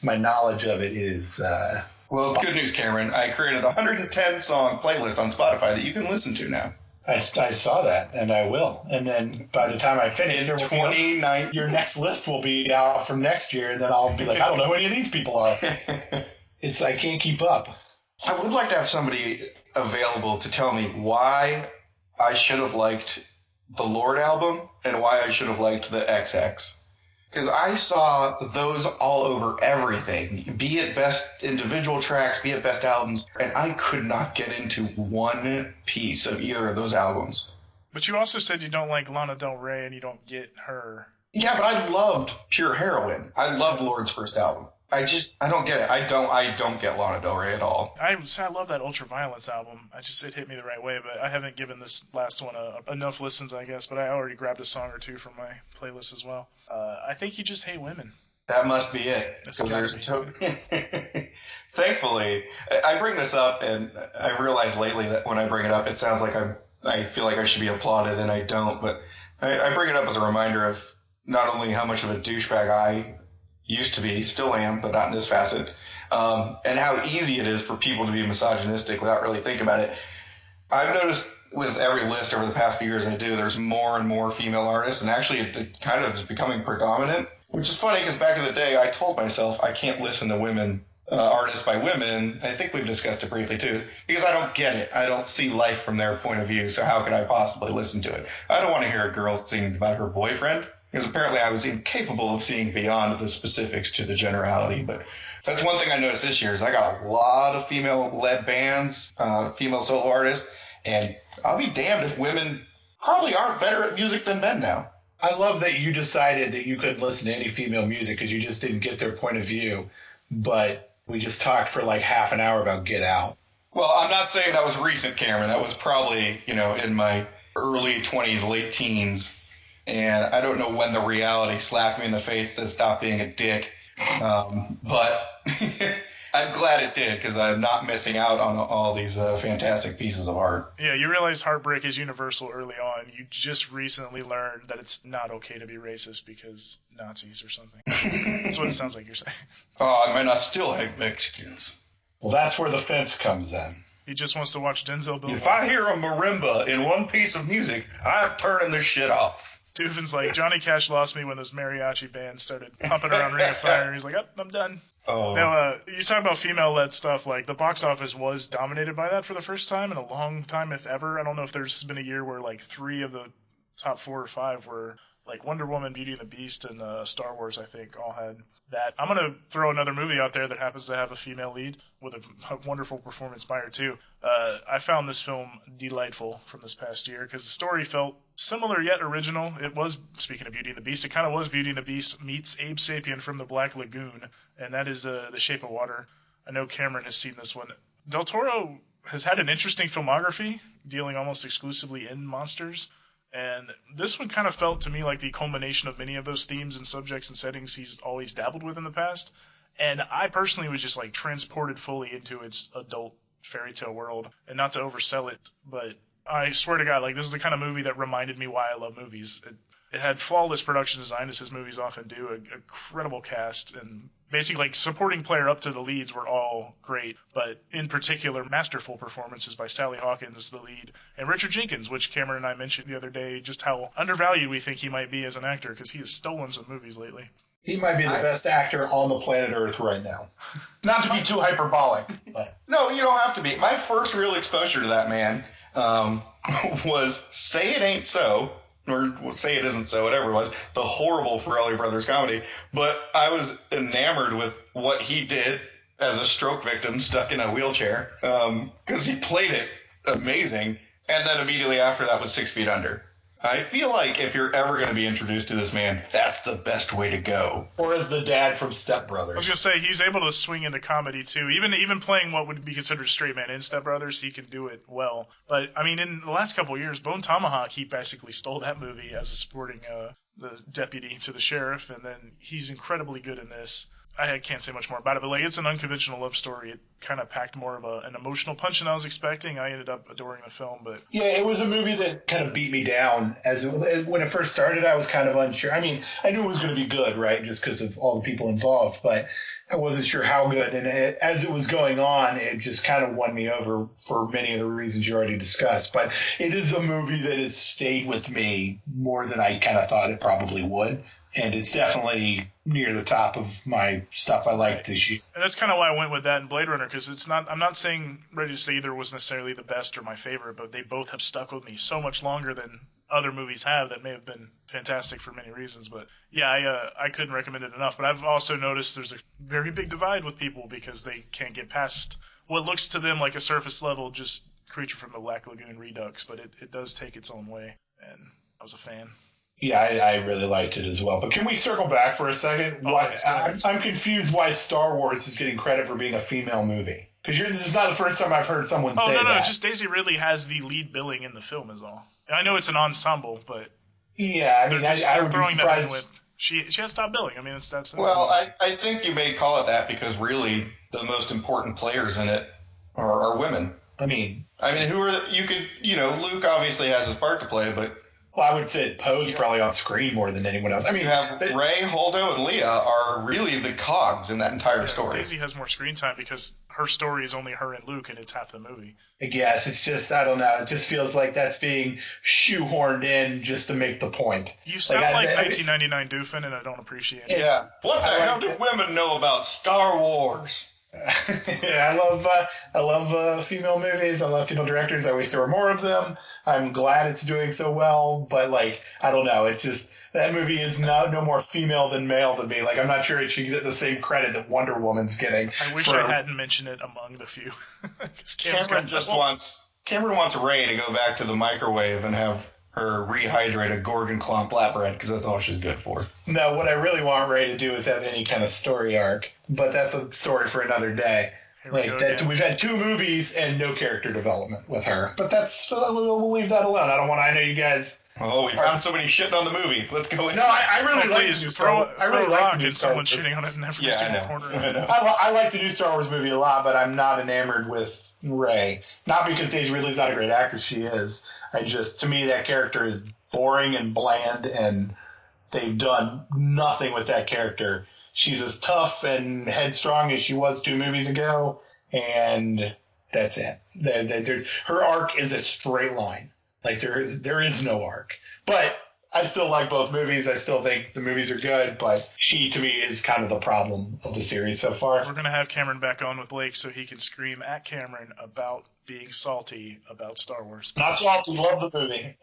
L: my knowledge of it is.
K: Well, good news, Cameron. I created a 110 song playlist on Spotify that you can listen to now.
L: I saw that, and I will. And then by the time I finish, your next list will be out from next year, and then I'll be like, I don't know who any of these people are. I can't keep up.
K: I would like to have somebody available to tell me why I should have liked the Lord album and why I should have liked the XX. Because I saw those all over everything, be it best individual tracks, be it best albums, and I could not get into one piece of either of those albums.
J: But you also said you don't like Lana Del Rey and you don't get her.
K: Yeah, but I loved Pure Heroin. I loved Lord's first album. I don't get it. I don't get Lana Del Rey at all.
J: I love that Ultraviolence album. It hit me the right way, but I haven't given this last one enough listens, I guess. But I already grabbed a song or two from my playlist as well. I think you just hate women.
K: That must be it. Thankfully, I bring this up, and I realize lately that when I bring it up, it sounds like I feel like I should be applauded, and I don't. But I bring it up as a reminder of not only how much of a douchebag I used to be, still am, but not in this facet, and how easy it is for people to be misogynistic without really thinking about it. I've noticed with every list over the past few years I do, there's more and more female artists, and actually it kind of is becoming predominant, which is funny because back in the day I told myself I can't listen to women artists by women. I think we've discussed it briefly too, because I don't get it. I don't see life from their point of view, so how could I possibly listen to it? I don't want to hear a girl sing about her boyfriend, because apparently I was incapable of seeing beyond the specifics to the generality. But that's one thing I noticed this year is I got a lot of female-led bands, female solo artists, and I'll be damned if women probably aren't better at music than men now.
L: I love that you decided that you couldn't listen to any female music because you just didn't get their point of view, but we just talked for like half an hour about Get Out.
K: Well, I'm not saying that was recent, Cameron. That was probably, in my early 20s, late teens. And I don't know when the reality slapped me in the face to stop being a dick. But I'm glad it did, because I'm not missing out on all these fantastic pieces of art.
J: Yeah, you realize heartbreak is universal early on. You just recently learned that it's not okay to be racist because Nazis or something. That's what it sounds like you're saying.
K: Oh, I mean, I still hate Mexicans.
L: Well, that's where the fence comes in.
J: He just wants to watch Denzel build.
K: If I hear a marimba in one piece of music, I'm turning this shit off.
J: Doofin's like, Johnny Cash lost me when those mariachi bands started pumping around Ring of Fire. He's like, I'm done.
K: Oh.
J: Now, you talk about female-led stuff, like, the box office was dominated by that for the first time in a long time, if ever. I don't know if there's been a year where, like, 3 of the top 4 or 5 were, like, Wonder Woman, Beauty and the Beast, and Star Wars, I think, all had that. I'm going to throw another movie out there that happens to have a female lead with a wonderful performance by her, too. I found this film delightful from this past year because the story felt similar yet original. It was, speaking of Beauty and the Beast, it kind of was Beauty and the Beast meets Abe Sapien from the Black Lagoon, and that is The Shape of Water. I know Cameron has seen this one. Del Toro has had an interesting filmography, dealing almost exclusively in monsters, and this one kind of felt to me like the culmination of many of those themes and subjects and settings he's always dabbled with in the past. And I personally was just like transported fully into its adult fairy tale world. And not to oversell it, but I swear to God, like, this is the kind of movie that reminded me why I love movies. It had flawless production design, as his movies often do, an incredible cast, and basically, like, supporting player up to the leads were all great, but in particular, masterful performances by Sally Hawkins, the lead, and Richard Jenkins, which Cameron and I mentioned the other day, just how undervalued we think he might be as an actor, because he has stolen some movies lately.
L: He might be the best actor on the planet Earth right now. Not to be too hyperbolic, but...
K: No, you don't have to be. My first real exposure to that man was Say It Ain't So, or Say It Isn't So, whatever it was, the horrible Farrelly Brothers comedy. But I was enamored with what he did as a stroke victim stuck in a wheelchair, because he played it amazing. And then immediately after that was 6 Feet Under. I feel like if you're ever going to be introduced to this man, that's the best way to go.
L: Or as the dad from Step Brothers.
J: I was going to say, he's able to swing into comedy, too. Even playing what would be considered straight man in Step Brothers, he can do it well. But, I mean, in the last couple of years, Bone Tomahawk, he basically stole that movie as a supporting the deputy to the sheriff, and then he's incredibly good in this. I can't say much more about it, but like, it's an unconventional love story. It kind of packed more of an emotional punch than I was expecting. I ended up adoring the film, but
L: yeah, it was a movie that kind of beat me down. When it first started, I was kind of unsure. I mean, I knew it was going to be good, right, just because of all the people involved, but I wasn't sure how good. And as it was going on, it just kind of won me over for many of the reasons you already discussed. But it is a movie that has stayed with me more than I kind of thought it probably would. And it's definitely near the top of my stuff I liked this year.
J: And that's kind of why I went with that in Blade Runner, because it's not. I'm not ready to say either was necessarily the best or my favorite, but they both have stuck with me so much longer than other movies have that may have been fantastic for many reasons. But yeah, I couldn't recommend it enough. But I've also noticed there's a very big divide with people because they can't get past what looks to them like a surface level just Creature from the Black Lagoon redux, but it does take its own way, and I was a fan.
L: Yeah, I really liked it as well. But can we circle back for a second? I'm confused why Star Wars is getting credit for being a female movie. Because this is not the first time I've heard someone say that.
J: No, just Daisy Ridley has the lead billing in the film is all. I know it's an ensemble, but
L: yeah, I mean, I would be surprised.
J: She has top billing. I mean, that's
K: well, I think you may call it that because really the most important players in it are women.
L: I mean,
K: who are Luke obviously has his part to play, but
L: Well, I would say Poe's probably on screen more than anyone else. I mean,
K: you have Rey, Holdo, and Leia are really the cogs in that entire story.
J: Daisy has more screen time because her story is only her and Luke, and it's half the movie.
L: I guess it's just, I don't know. It just feels like that's being shoehorned in just to make the point.
J: You sound like 1999 Doofin, and I don't appreciate it.
K: Yeah. What the hell do women know about Star Wars?
L: Yeah, I love female movies. I love female directors. I wish there were more of them. I'm glad it's doing so well, but like, I don't know. It's just, that movie is no more female than male to me. Like, I'm not sure it should get the same credit that Wonder Woman's getting.
J: I wish I hadn't mentioned it among the few.
K: Cameron wants Rey to go back to the microwave and have her rehydrate a Gorgon clomp flatbread because that's all she's good for.
L: No, what I really want Rey to do is have any kind of story arc, but that's a story for another day. We've had 2 movies and no character development with her, but we'll leave that alone. I know you guys.
K: Oh, we found somebody shitting on the movie. Let's go in.
L: No, I really like the new Star Wars. I really like the new Star Wars.
J: Shitting on it in every
K: single
J: corner.
L: I like the new Star Wars movie a lot, but I'm not enamored with Rey. Not because Daisy Ridley's not a great actress, she is. To me, that character is boring and bland, and they've done nothing with that character. She's as tough and headstrong as she was 2 movies ago, and that's it. Her arc is a straight line. Like, there is no arc. But I still like both movies. I still think the movies are good, but she, to me, is kind of the problem of the series so far.
J: We're going to have Cameron back on with Blake so he can scream at Cameron about being salty about Star Wars.
L: Not salty. Love the movie.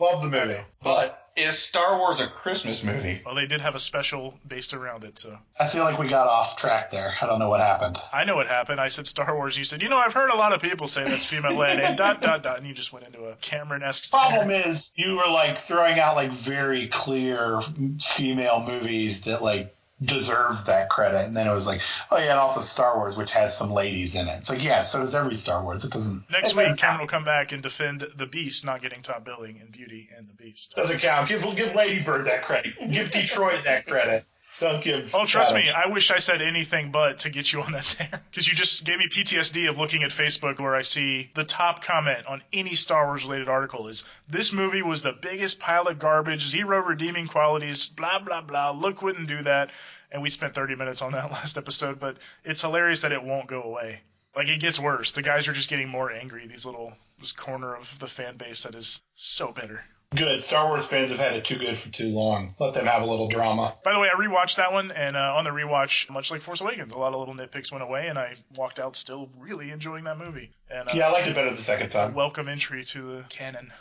K: But is Star Wars a Christmas movie?
J: Well, they did have a special based around it, so.
L: I feel like we got off track there. I don't know what happened.
J: I know what happened. I said Star Wars. You said, I've heard a lot of people say that's female-led, and ... and you just went into a Cameron-esque
L: problem is, you were, like, throwing out, like, very clear female movies that, like, deserved that credit, and then it was like, oh yeah, and also Star Wars, which has some ladies in it. It's like, yeah, so does every Star Wars. It doesn't.
J: Next week, Cameron will come back and defend The Beast not getting top billing in Beauty and the Beast.
L: Doesn't count. Give Lady Bird that credit. Give Detroit that credit. Don't give.
J: Oh, trust me, I wish I said anything but to get you on that tear. Because you just gave me PTSD of looking at Facebook where I see the top comment on any Star Wars related article is, this movie was the biggest pile of garbage, 0 redeeming qualities, blah, blah, blah, Luke wouldn't do that. And we spent 30 minutes on that last episode, but it's hilarious that it won't go away. Like, it gets worse. The guys are just getting more angry, this corner of the fan base that is so bitter.
L: Good. Star Wars fans have had it too good for too long. Let them have a little drama.
J: By the way, I rewatched that one, and on the rewatch, much like Force Awakens, a lot of little nitpicks went away, and I walked out still really enjoying that movie. And
L: yeah, I liked it better the second time.
J: Welcome entry to the canon.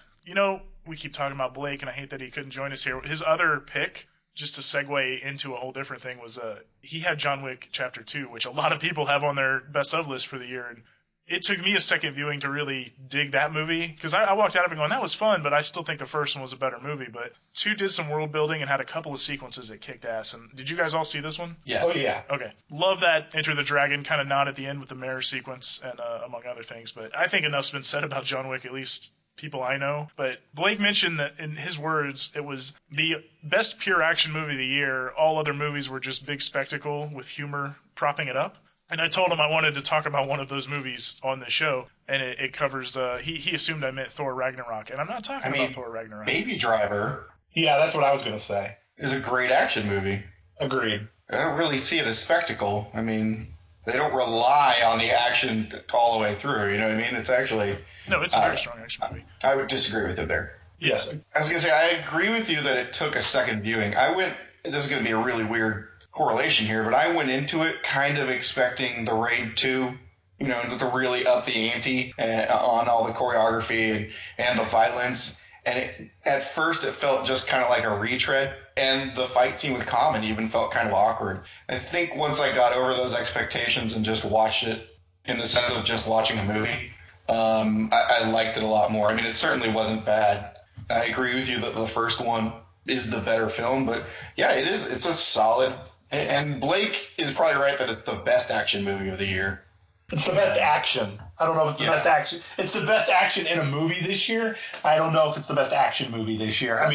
J: We keep talking about Blake, and I hate that he couldn't join us here. His other pick, just to segue into a whole different thing, was he had John Wick Chapter 2, which a lot of people have on their best of list for the year, and it took me a second viewing to really dig that movie, because I walked out of it going, that was fun, but I still think the first one was a better movie. But 2 did some world building and had a couple of sequences that kicked ass. And did you guys all see this one?
K: Yes.
L: Oh, yeah.
J: Okay. Love that Enter the Dragon kind of nod at the end with the mirror sequence and among other things. But I think enough's been said about John Wick, at least people I know. But Blake mentioned that in his words, it was the best pure action movie of the year. All other movies were just big spectacle with humor propping it up. And I told him I wanted to talk about one of those movies on the show, and it covers, he assumed I meant Thor Ragnarok, and I'm not talking about Thor Ragnarok.
K: Baby Driver.
L: Yeah, that's what I was going to say.
K: Is a great action movie.
L: Agreed.
K: I don't really see it as spectacle. I mean, they don't rely on the action all the way through, you know what I mean? It's actually...
J: No, it's a very strong action movie.
K: I would disagree with you there.
J: Yes.
K: I was going to say, I agree with you that it took a second viewing. This is going to be a really weird correlation here, but I went into it kind of expecting the Raid 2, to really up the ante on all the choreography and the violence. And at first it felt just kind of like a retread, and the fight scene with Common even felt kind of awkward. I think once I got over those expectations and just watched it in the sense of just watching a movie, I liked it a lot more. I mean, it certainly wasn't bad. I agree with you that the first one is the better film, but yeah, it is. It's a solid. And Blake is probably right that it's the best action movie of the year.
L: It's the best action. I don't know if it's the best action. It's the best action in a movie this year. I don't know if it's the best action movie this year.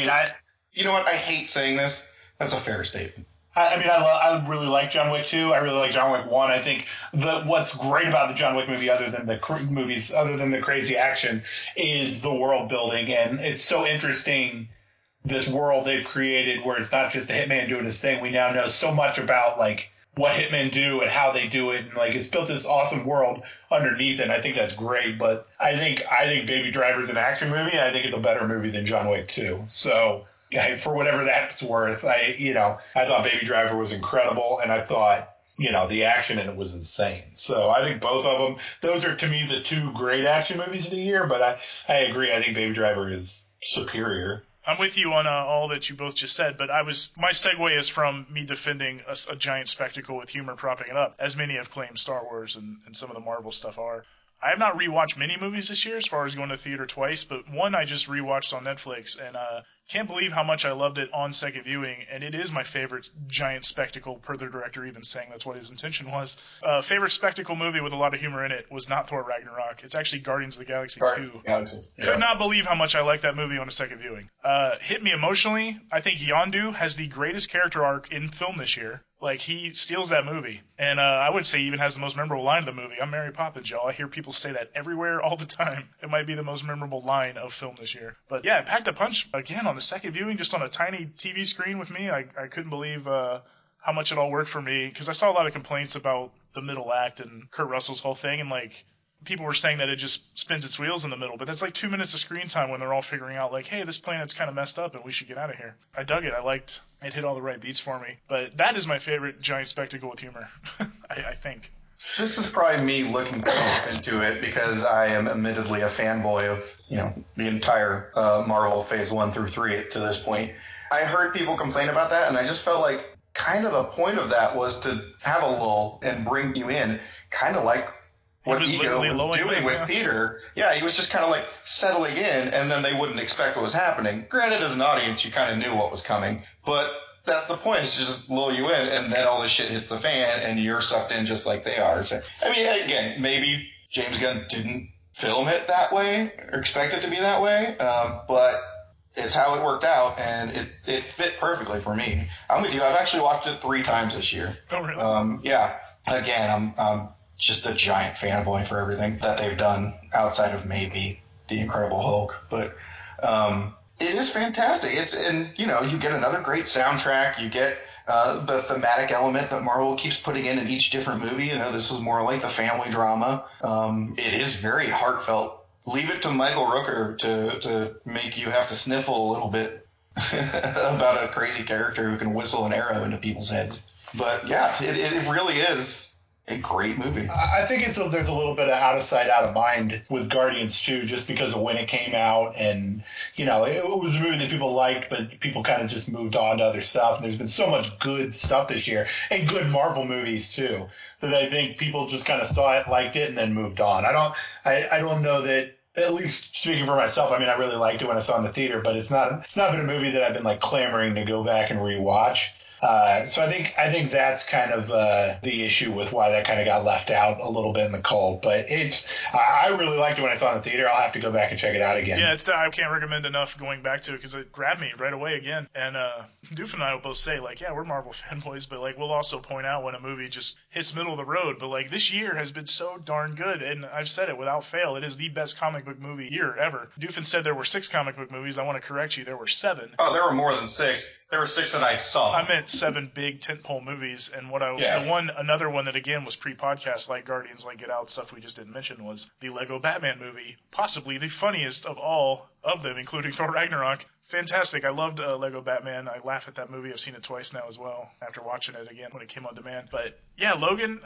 K: You know what? I hate saying this. That's a fair statement.
L: I really like John Wick 2. I really like John Wick 1. I think what's great about the John Wick movie, other than the crazy action, is the world building. And it's so interesting this world they've created where it's not just a hitman doing his thing. We now know so much about like what hitmen do and how they do it, and like it's built this awesome world underneath it. And I think that's great. But I think Baby Driver's an action movie, and I think it's a better movie than John Wick 2. So for whatever that's worth, I thought Baby Driver was incredible, and I thought the action in it was insane. So I think both of them, those are to me the two great action movies of the year. But I agree. I think Baby Driver is superior.
J: I'm with you on all that you both just said, but my segue is from me defending a giant spectacle with humor propping it up, as many have claimed Star Wars and some of the Marvel stuff are. I have not rewatched many movies this year as far as going to the theater twice, but one I just rewatched on Netflix, and can't believe how much I loved it on second viewing, and it is my favorite giant spectacle, per the director even saying that's what his intention was. Favorite spectacle movie with a lot of humor in it was not Thor Ragnarok. It's actually Guardians of the Galaxy 2.
L: Yeah.
J: Could not believe how much I liked that movie on a second viewing. Hit me emotionally. I think Yondu has the greatest character arc in film this year. Like, he steals that movie. And I would say he even has the most memorable line of the movie. I'm Mary Poppins, y'all. I hear people say that everywhere all the time. It might be the most memorable line of film this year. But yeah, it packed a punch again on the second viewing, just on a tiny TV screen with me. I couldn't believe how much it all worked for me. Because I saw a lot of complaints about the middle act and Kurt Russell's whole thing. And, like, people were saying that it just spins its wheels in the middle, but that's like 2 minutes of screen time when they're all figuring out, like, hey, this planet's kind of messed up and we should get out of here. I dug it. I liked it. Hit all the right beats for me. But that is my favorite giant spectacle with humor, I think.
K: This is probably me looking into it because I am admittedly a fanboy of, the entire Marvel Phase 1 through 3 to this point. I heard people complain about that, and I just felt like kind of the point of that was to have a lull and bring you in, kind of like what Ego was doing with Peter. Yeah, he was just kind of like settling in, and then they wouldn't expect what was happening. Granted, as an audience, you kind of knew what was coming, but that's the point, is to just lull you in, and then all this shit hits the fan, and you're sucked in just like they are. So, I mean, again, maybe James Gunn didn't film it that way, or expect it to be that way, but it's how it worked out, and it fit perfectly for me. I'm with you. I've actually watched it 3 times this year.
J: Oh, really?
K: Yeah. Again, I'm just a giant fanboy for everything that they've done outside of maybe The Incredible Hulk. But it is fantastic. You get another great soundtrack. You get the thematic element that Marvel keeps putting in each different movie. This is more like the family drama. It is very heartfelt. Leave it to Michael Rooker to make you have to sniffle a little bit about a crazy character who can whistle an arrow into people's heads. But yeah, it really is a great movie.
L: I think there's a little bit of out of sight, out of mind with Guardians 2, just because of when it came out, and it was a movie that people liked, but people kind of just moved on to other stuff. And there's been so much good stuff this year, and good Marvel movies too, that I think people just kind of saw it, liked it, and then moved on. I don't know that. At least speaking for myself, I mean, I really liked it when I saw it in the theater, but it's not been a movie that I've been like clamoring to go back and rewatch. So I think that's kind of the issue with why that kind of got left out a little bit in the cold. But I really liked it when I saw it in the theater. I'll have to go back and check it out again.
J: Yeah, I can't recommend enough going back to it because it grabbed me right away again. And Doofin and I will both say, like, yeah, we're Marvel fanboys, but like we'll also point out when a movie just hits middle of the road. But like this year has been so darn good, and I've said it without fail. It is the best comic book movie year ever. Doofin said there were 6 comic book movies. I want to correct you. There were 7.
K: Oh, there were more than 6. There were 6 that I saw.
J: I meant 7 big tentpole movies, and another one that again was pre-podcast, like Guardians, like Get Out, stuff we just didn't mention, was the Lego Batman movie, possibly the funniest of all of them, including Thor Ragnarok. Fantastic. I loved Lego Batman. I laugh at that movie. I've seen it twice now as well after watching it again when it came on demand. But yeah, Logan,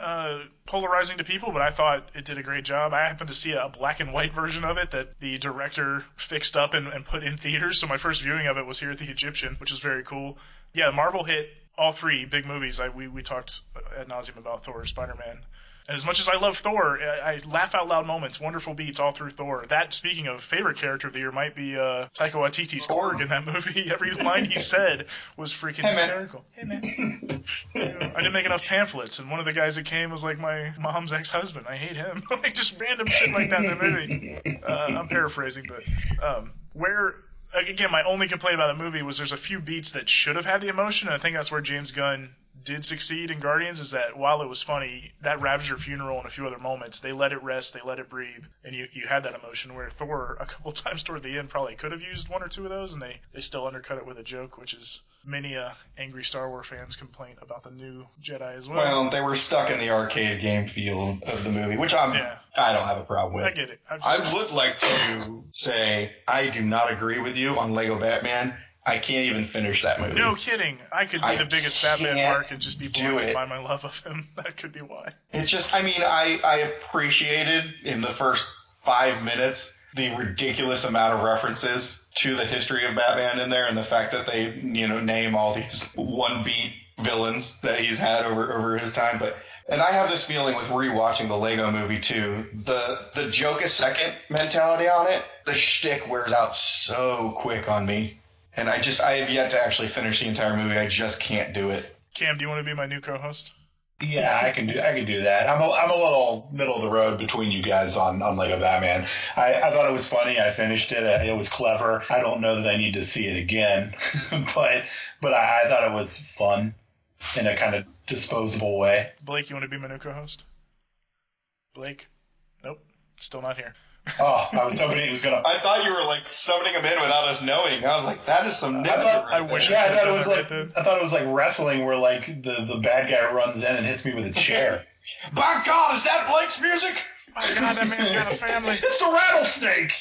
J: polarizing to people, but I thought it did a great job. I happened to see a black and white version of it that the director fixed up and put in theaters. So my first viewing of it was here at the Egyptian, which is very cool. Yeah, Marvel hit all 3 big movies. We talked ad nauseum about Thor, Spider-Man. And as much as I love Thor, I laugh out loud moments, wonderful beats all through Thor. That, speaking of favorite character of the year, might be Taika Waititi's Korg in that movie. Every line he said was freaking hysterical. Hey, man. I didn't make enough pamphlets, and one of the guys that came was like my mom's ex-husband. I hate him. Like just random shit like that in the movie. I'm paraphrasing, but again, my only complaint about the movie was there's a few beats that should have had the emotion, and I think that's where James Gunn did succeed in Guardians is that while it was funny, that Ravager funeral and a few other moments, they let it rest, they let it breathe, and you had that emotion where Thor, a couple times toward the end, probably could have used one or two of those, and they still undercut it with a joke, which is many angry Star Wars fans complaint about the new Jedi as well.
K: Well, they were stuck in the arcade game feel of the movie, which I don't have a problem with.
J: I get it.
K: I would like to say I do not agree with you on Lego Batman. I can't even finish that movie.
J: No kidding. I could be the biggest Batman mark and just be blinded by my love of him. That could be why.
K: It's just, I mean, I appreciated in the first 5 minutes the ridiculous amount of references to the history of Batman in there, and the fact that they, name all these one-beat villains that he's had over his time. And I have this feeling with rewatching the Lego movie too, the joke a second mentality on it, the shtick wears out so quick on me. And I have yet to actually finish the entire movie. I just can't do it.
J: Cam, do you want to be my new co-host?
L: Yeah, I can do that. I'm a little middle of the road between you guys on Lego Batman. I thought it was funny. I finished it. It was clever. I don't know that I need to see it again, but I thought it was fun in a kind of disposable way.
J: Blake, you want to be my new co-host? Blake? Nope. Still not here.
L: Oh, I was hoping he was going to...
K: I thought you were, summoning him in without us knowing. I was like, that is some...
J: I
L: thought it was like wrestling where, the bad guy runs in and hits me with a chair.
K: By God, is that Blake's music?
J: My God, that man's got a family.
L: It's the rattlesnake.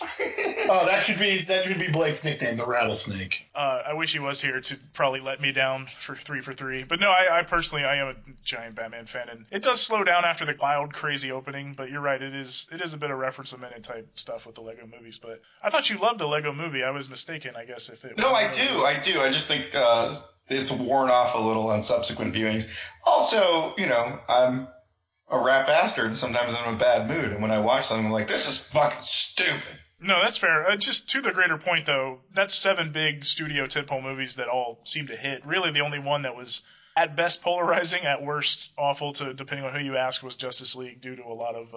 L: Oh, that should be Blake's nickname, the rattlesnake.
J: I wish he was here to probably let me down for 3 for 3. But no, I personally am a giant Batman fan, and it does slow down after the wild, crazy opening. But you're right, it is a bit of reference a minute type stuff with the Lego movies. But I thought you loved the Lego movie. I was mistaken, I guess. No,
K: I do. I just think it's worn off a little on subsequent viewings. Also, I'm a rap bastard, and sometimes I'm in a bad mood, and when I watch something, I'm like, this is fucking stupid.
J: No, that's fair. Just to the greater point, though, that's 7 big studio tentpole movies that all seem to hit. Really, the only one that was at best polarizing, at worst awful, depending on who you ask, was Justice League, due to a lot of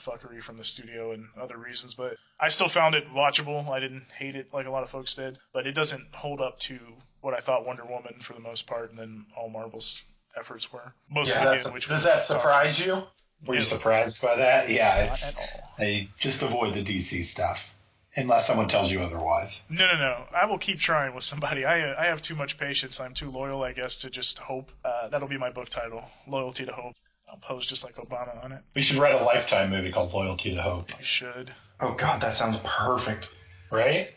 J: fuckery from the studio and other reasons. But I still found it watchable. I didn't hate it like a lot of folks did, but it doesn't hold up to what I thought Wonder Woman for the most part, and then all Marvel's efforts were.
L: Does that surprise you? Were you surprised by that? Yeah, I just avoid the DC stuff unless someone tells you otherwise.
J: No. I will keep trying with somebody. I have too much patience. I'm too loyal, I guess, to just hope. That'll be my book title, Loyalty to Hope. I'll pose just like Obama on it.
L: We should write a Lifetime movie called Loyalty to Hope.
J: We should.
K: Oh, God, that sounds perfect.
L: Right?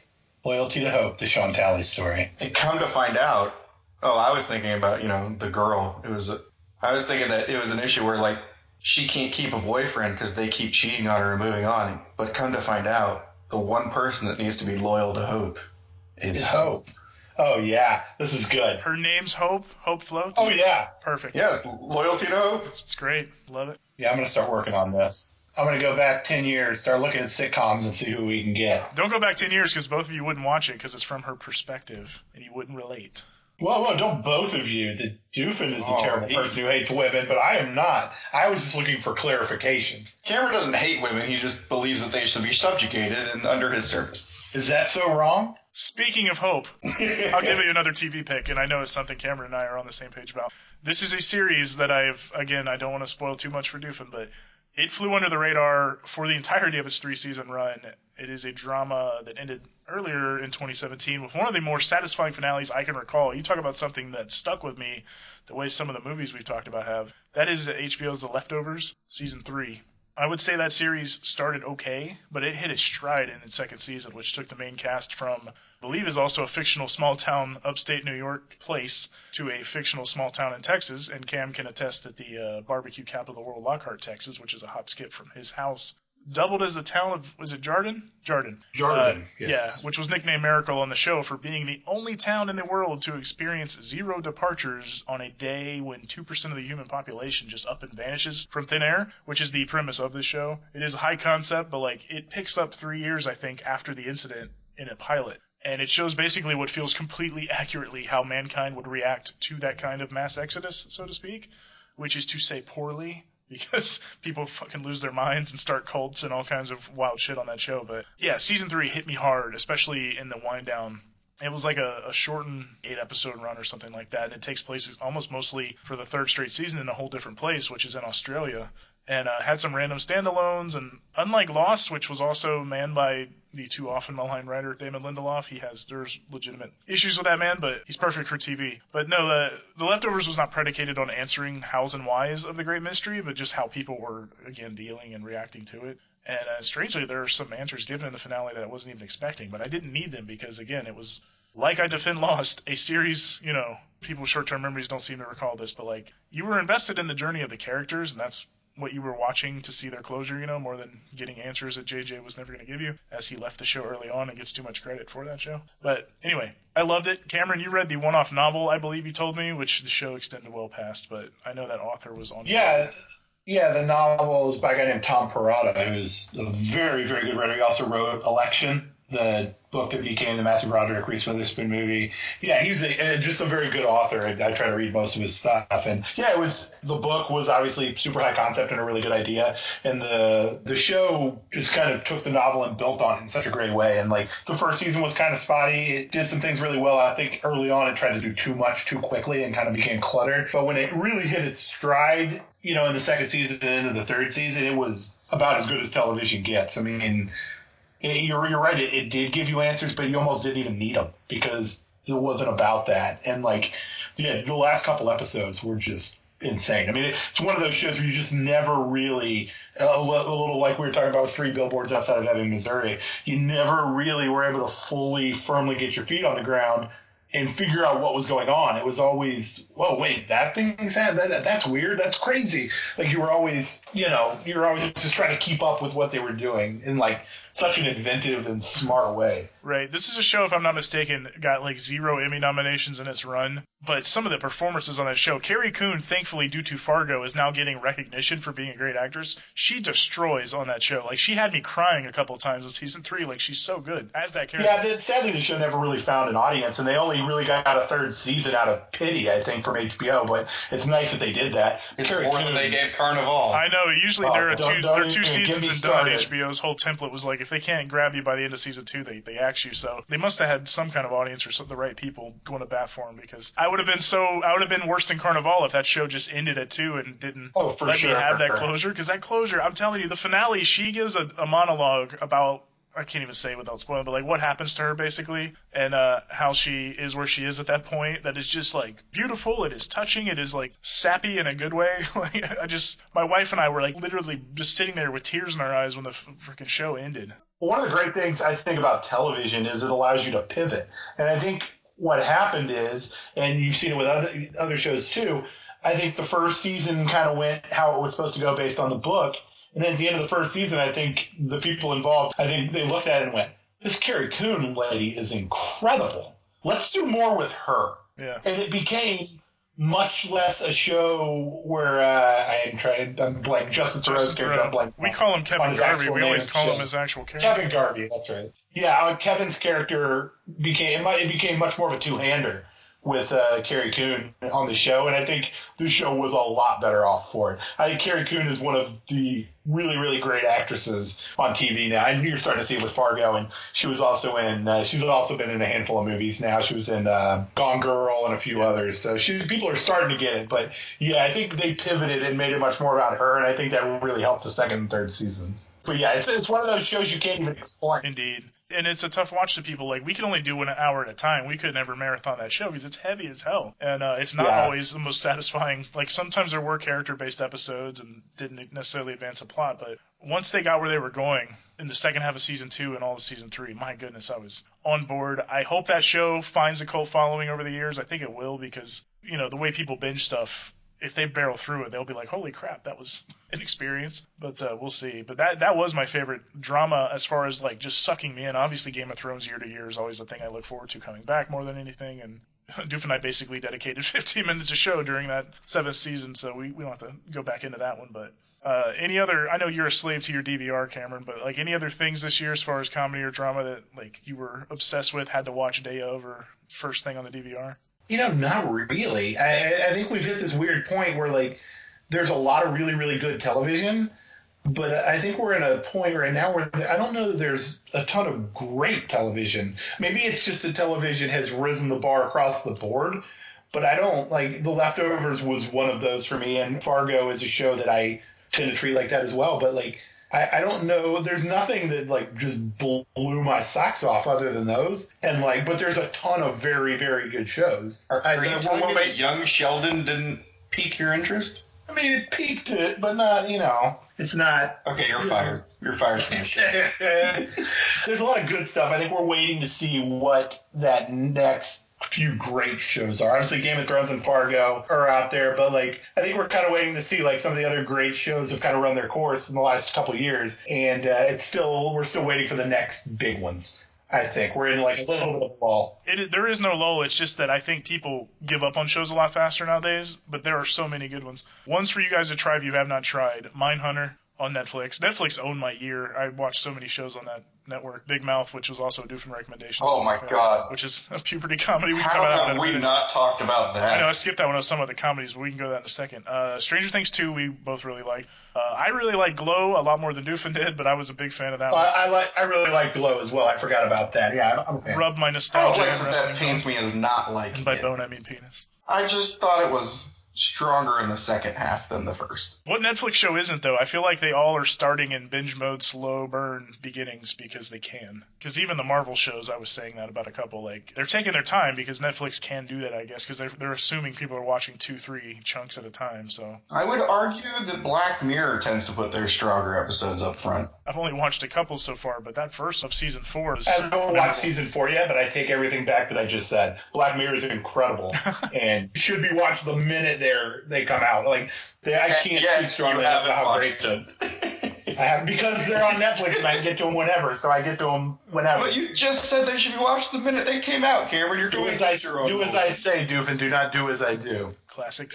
L: Loyalty to Hope, the Sean Talley story.
K: And come to find out, I was thinking about, the girl. I was thinking that it was an issue where, she can't keep a boyfriend because they keep cheating on her and moving on. But come to find out, the one person that needs to be loyal to Hope is Hope.
L: Oh, yeah. This is good.
J: Her name's Hope. Hope floats?
L: Oh, yeah.
J: Perfect.
K: Yes, loyalty to Hope.
J: It's great. Love it.
L: Yeah, I'm going to start working on this. I'm going to go back 10 years, start looking at sitcoms and see who we can get.
J: Don't go back 10 years because both of you wouldn't watch it because it's from her perspective and you wouldn't relate.
L: Whoa, don't both of you. The Doofin is a terrible person who hates women, but I am not. I was just looking for clarification.
K: Cameron doesn't hate women. He just believes that they should be subjugated and under his service.
L: Is that so wrong?
J: Speaking of Hope, I'll give you another TV pick, and I know it's something Cameron and I are on the same page about. This is a series that I don't want to spoil too much for Doofin, but it flew under the radar for the entirety of its 3-season run. It is a drama that ended earlier in 2017 with one of the more satisfying finales I can recall. You talk about something that stuck with me the way some of the movies we've talked about have. That is HBO's The Leftovers, Season 3. I would say that series started okay, but it hit its stride in its second season, which took the main cast from, I believe, is also a fictional small town upstate New York place to a fictional small town in Texas. And Cam can attest that the barbecue capital of the world, Lockhart, Texas, which is a hop skip from his house, doubled as the town of, was it Jordan? Jordan,
L: yes.
J: Yeah, which was nicknamed Miracle on the show for being the only town in the world to experience 0 departures on a day when 2% of the human population just up and vanishes from thin air, which is the premise of this show. It is a high concept, but it picks up 3 years, I think, after the incident in a pilot. And it shows basically what feels completely accurately how mankind would react to that kind of mass exodus, so to speak, which is to say poorly. Because people fucking lose their minds and start cults and all kinds of wild shit on that show. But yeah, Season 3 hit me hard, especially in the wind down It was like a shortened 8-episode run or something like that, and it takes place almost mostly for the third straight season in a whole different place, which is in Australia, and had some random standalones, and unlike Lost, which was also manned by the too often maligned writer Damon Lindelof, there's legitimate issues with that man, but he's perfect for TV. But no, the Leftovers was not predicated on answering hows and whys of the Great Mystery, but just how people were, again, dealing and reacting to it. And strangely, there are some answers given in the finale that I wasn't even expecting, but I didn't need them because, again, it was, like I defend Lost, a series, people with short-term memories don't seem to recall this, but, like, you were invested in the journey of the characters, and that's what you were watching to see their closure, more than getting answers that JJ was never going to give you, as he left the show early on and gets too much credit for that show. But anyway, I loved it. Cameron, you read the one-off novel, I believe you told me, which the show extended well past, but I know that author was on.
L: Yeah, the novel is by a guy named Tom Perrotta, who's a very, very good writer. He also wrote Election, the book that became the Matthew Broderick Reese Witherspoon movie. Yeah, he's just a very good author. I try to read most of his stuff. And yeah, the book was obviously super high concept and a really good idea. And the show just kind of took the novel and built on it in such a great way. And like the first season was kind of spotty. It did some things really well. I think early on it tried to do too much too quickly and kind of became cluttered. But when it really hit its stride, in the second season and into the third season, it was about as good as television gets. I mean, you're right. It did give you answers, but you almost didn't even need them because it wasn't about that. And the last couple episodes were just insane. I mean, it's one of those shows where you just never really, a little like we were talking about with 3 Billboards Outside of Ebbing, Missouri, you never really were able to firmly get your feet on the ground and figure out what was going on. It was always, whoa, wait, that thing's that's weird, that's crazy. Like you were always just trying to keep up with what they were doing in such an inventive and smart way.
J: Right. This is a show, if I'm not mistaken, got 0 Emmy nominations in its run, but some of the performances on that show, Carrie Coon, thankfully due to Fargo, is now getting recognition for being a great actress. She destroys on that show. She had me crying a couple of times in season 3. She's so good as that character.
L: Yeah, sadly the show never really found an audience, and they only really got a third season out of pity, I think, from HBO, but it's nice that they did that.
K: It's more than they gave Carnival.
J: I know. Usually there are two seasons and done. HBO's whole template was if they can't grab you by the end of season 2, they axe you. So they must have had some kind of audience or the right people going to bat for them, because I would have been worse than Carnival if that show just ended at 2 and didn't let me have that closure. Because that closure, I'm telling you, the finale, she gives a monologue about, I can't even say without spoiling, but what happens to her basically, and how she is where she is at that point. That is just beautiful. It is touching. It is sappy in a good way. My wife and I were literally just sitting there with tears in our eyes when the freaking show ended.
L: One of the great things I think about television is it allows you to pivot, and I think what happened is, and you've seen it with other shows too, I think the first season kind of went how it was supposed to go based on the book. And then at the end of the first season, I think the people involved, they looked at it and went, this Carrie Coon lady is incredible. Let's do more with her.
J: Yeah.
L: And it became much less a show where I'm blank, Justin Theroux's character, I'm blank.
J: We call him Kevin Garvey. We always call him his actual character.
L: Kevin Garvey, that's right. Yeah, Kevin's character became much more of a two-hander with Carrie Coon on the show, and I think the show was a lot better off for it. I think Carrie Coon is one of the really, really great actresses on TV now. And you're starting to see it with Fargo, and she's also been in a handful of movies now. She was in Gone Girl and a few others. So people are starting to get it. But yeah, I think they pivoted and made it much more about her, and I think that really helped the second and third seasons. But yeah, it's one of those shows you can't even explain.
J: Indeed. And it's a tough watch to people. We can only do an hour at a time. We could never marathon that show because it's heavy as hell. And it's not always the most satisfying. Sometimes there were character-based episodes and didn't necessarily advance a plot. But once they got where they were going in the second half of season 2 and all of season 3, my goodness, I was on board. I hope that show finds a cult following over the years. I think it will, because, the way people binge stuff, if they barrel through it, they'll be like, holy crap, that was an experience. But we'll see. But that was my favorite drama as far as just sucking me in. Obviously, Game of Thrones year to year is always the thing I look forward to coming back more than anything. And Doof and I basically dedicated 15 minutes a show during that 7th season, so we don't have to go back into that one. But any other, I know you're a slave to your DVR, Cameron, but any other things this year as far as comedy or drama that you were obsessed with, had to watch a day of, or first thing on the DVR?
L: Not really. I think we've hit this weird point where there's a lot of really, really good television, But I think we're in a point right now where I don't know that there's a ton of great television. Maybe it's just that television has risen the bar across the board, but I don't, like, The Leftovers was one of those for me, and Fargo is a show that I tend to treat like that as well. But, like, I don't know. There's nothing that, like, just blew my socks off other than those. And, like, but there's a ton of very, very good shows.
K: Are you telling me that Young Sheldon didn't pique your interest?
L: I mean, it piqued it, but not, it's not.
K: Okay, you're fired. You're fired from the show.
L: There's a lot of good stuff. I think we're waiting to see what that next few great shows are. Obviously, Game of Thrones and Fargo are out there, but, like, I think we're kind of waiting to see, like, some of the other great shows have kind of run their course in the last couple of years, and we're still waiting for the next big ones. I think we're in, like, a little bit of a lull.
J: There is no lull. It's just that I think people give up on shows a lot faster nowadays, but there are so many good ones. Ones for you guys to try if you have not tried. Mindhunter on Netflix. Netflix owned my year. I watched so many shows on that network. Big Mouth, which was also a Doofin recommendation.
K: Oh, my God.
J: Which is a puberty comedy.
K: How have we not talked about that?
J: I know, I skipped that when I was talking about the comedies, but we can go to that in a second. Stranger Things 2, we both really liked. I really like Glow a lot more than Doofin did, but I was a big fan of that one.
L: I really like Glow as well. I forgot about that. Yeah, I'm a fan.
J: Rub my nostalgia.
K: That pains me as not liking
J: and by
K: it.
J: bone, I mean penis.
K: I just thought it was stronger in the second half than the first.
J: What Netflix show isn't, though? I feel like they all are starting in binge mode, slow burn beginnings because they can. Because even the Marvel shows, I was saying that about a couple, like, they're taking their time because Netflix can do that, I guess, because they're assuming people are watching 2-3 chunks at a time, so.
K: I would argue that Black Mirror tends to put their stronger episodes up front.
J: I've only watched a couple so far, but that first of season 4 is...
L: I haven't watched season 4 yet, but I take everything back that I just said. Black Mirror is incredible, and should be watched the minute they come out. Like, I can't speak strongly about how great it is. I have, because they're on Netflix and I can get to them whenever, so I get to them whenever.
K: But you just said they should be watched the minute they came out, Cameron. You're doing
L: do as I say, Doofin. Do not do as I do.
J: Classic.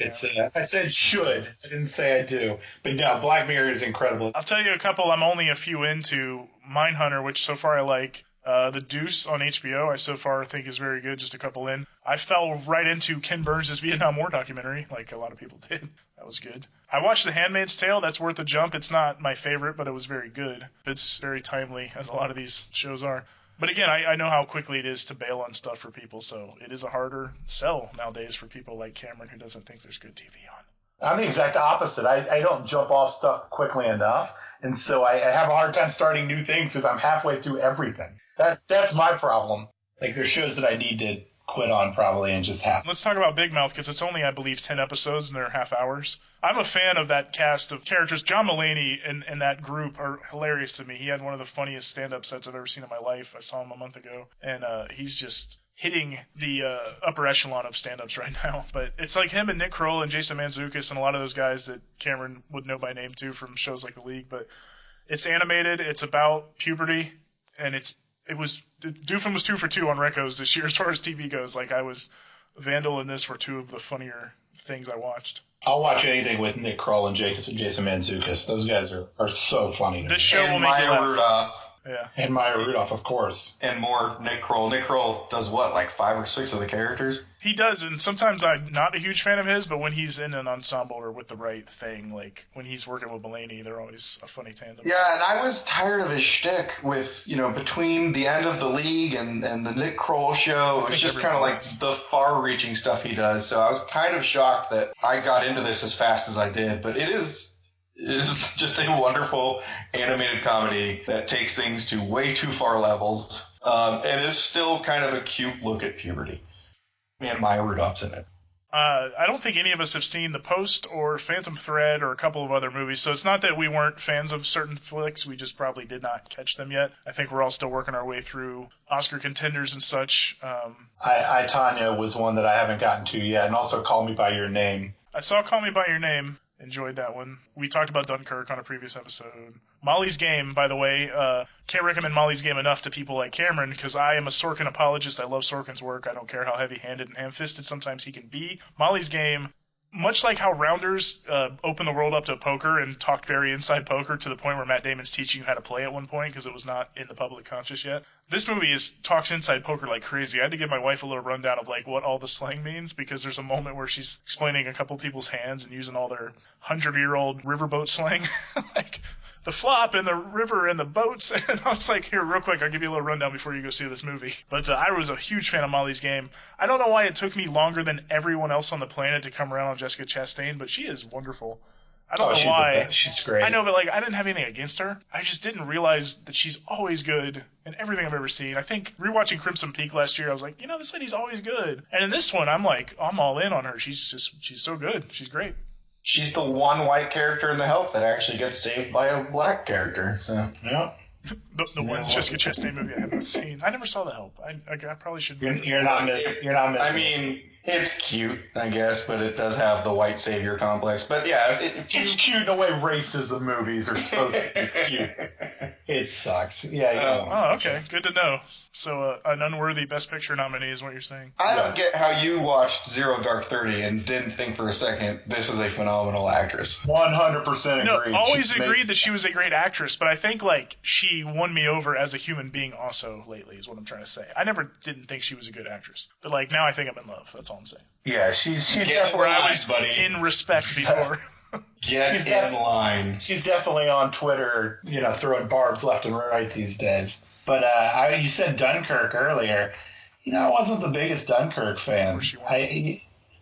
L: I said should. I didn't say I do. But no, Black Mirror is incredible.
J: I'll tell you a couple I'm only a few into. Mindhunter, which so far I like. The Deuce on HBO, I so far think is very good, just a couple in. I fell right into Ken Burns' Vietnam War documentary, like a lot of people did. That was good. I watched The Handmaid's Tale. That's worth a jump. It's not my favorite, but it was very good. It's very timely, as a lot of these shows are. But again, I know how quickly it is to bail on stuff for people, so it is a harder sell nowadays for people like Cameron who doesn't think there's good TV on.
L: I'm the exact opposite. I don't jump off stuff quickly enough, and so I have a hard time starting new things because I'm halfway through everything. That's my problem. Like, there's shows that I need to quit on probably and just have.
J: Let's talk about Big Mouth because it's only, I believe, 10 episodes and they're half hours. I'm a fan of that cast of characters. John Mulaney and that group are hilarious to me. He had one of the funniest stand-up sets I've ever seen in my life. I saw him a month ago, and he's just hitting the upper echelon of stand-ups right now. But it's like him and Nick Kroll and Jason Mantzoukas and a lot of those guys that Cameron would know by name too from shows like The League. But it's animated. It's about puberty, and Doofin was 2 for 2 on Recos this year as far as TV goes. Like, I was Vandal and this were 2 of the funnier things I watched.
L: I'll watch anything with Nick Kroll and Jason Mantzoukas. Those guys are so funny.
J: This show will make you laugh.
K: Rudolph.
J: Yeah.
L: And Maya Rudolph, of course.
K: And more Nick Kroll. Nick Kroll does what, like 5 or 6 of the characters?
J: He does, and sometimes I'm not a huge fan of his, but when he's in an ensemble or with the right thing, like when he's working with Mulaney, they're always a funny tandem.
K: Yeah, and I was tired of his shtick with, between the end of The League and the Nick Kroll show. It was just kind of like the far-reaching stuff he does, so I was kind of shocked that I got into this as fast as I did, but it is just a wonderful animated comedy that takes things to way too far levels, and is still kind of a cute look at puberty. And Maya Rudolph's in it.
J: I don't think any of us have seen The Post or Phantom Thread or a couple of other movies, so it's not that we weren't fans of certain flicks, we just probably did not catch them yet. I think we're all still working our way through Oscar contenders and such.
L: I Tonya was one that I haven't gotten to yet, and also Call Me By Your Name.
J: I saw Call Me By Your Name. Enjoyed that one. We talked about Dunkirk on a previous episode. Molly's Game, by the way, can't recommend Molly's Game enough to people like Cameron because I am a Sorkin apologist. I love Sorkin's work. I don't care how heavy-handed and ham-fisted sometimes he can be. Molly's Game, much like how Rounders opened the world up to poker and talked very inside poker to the point where Matt Damon's teaching you how to play at one point because it was not in the public conscious yet. This movie talks inside poker like crazy. I had to give my wife a little rundown of like what all the slang means because there's a moment where she's explaining a couple people's hands and using all their 100-year-old riverboat slang. Like, the flop and the river and the boats. And I was like, here, real quick, I'll give you a little rundown before you go see this movie. But I was a huge fan of Molly's Game. I don't know why it took me longer than everyone else on the planet to come around on Jessica Chastain, but she is wonderful. I don't know why.
L: She's great.
J: I know, but I didn't have anything against her. I just didn't realize that she's always good in everything I've ever seen. I think rewatching Crimson Peak last year, I was like, this lady's always good. And in this one, I'm all in on her. She's so good. She's great.
K: She's the one white character in The Help that actually gets saved by a black character. So
L: yeah.
J: The one Jessica Chastain movie I haven't seen. I never saw The Help. I probably should.
L: You're not missing.
K: I mean, it's cute, I guess, but it does have the white savior complex. But yeah,
L: it's cute the way racism movies are supposed to be cute. It sucks. Yeah.
J: Okay. Good to know. So an unworthy Best Picture nominee is what you're saying.
K: I don't get how you watched Zero Dark 30 and didn't think for a second this is a phenomenal actress.
L: 100% agree.
J: No, always agreed that she was a great actress, but I think she won me over as a human being also lately is what I'm trying to say. I never didn't think she was a good actress, but now I think I'm in love. That's all I'm saying.
L: Yeah, she's definitely
J: where I was in respect before.
K: Get in line.
L: She's definitely on Twitter, throwing barbs left and right these days. But you said Dunkirk earlier. I wasn't the biggest Dunkirk fan.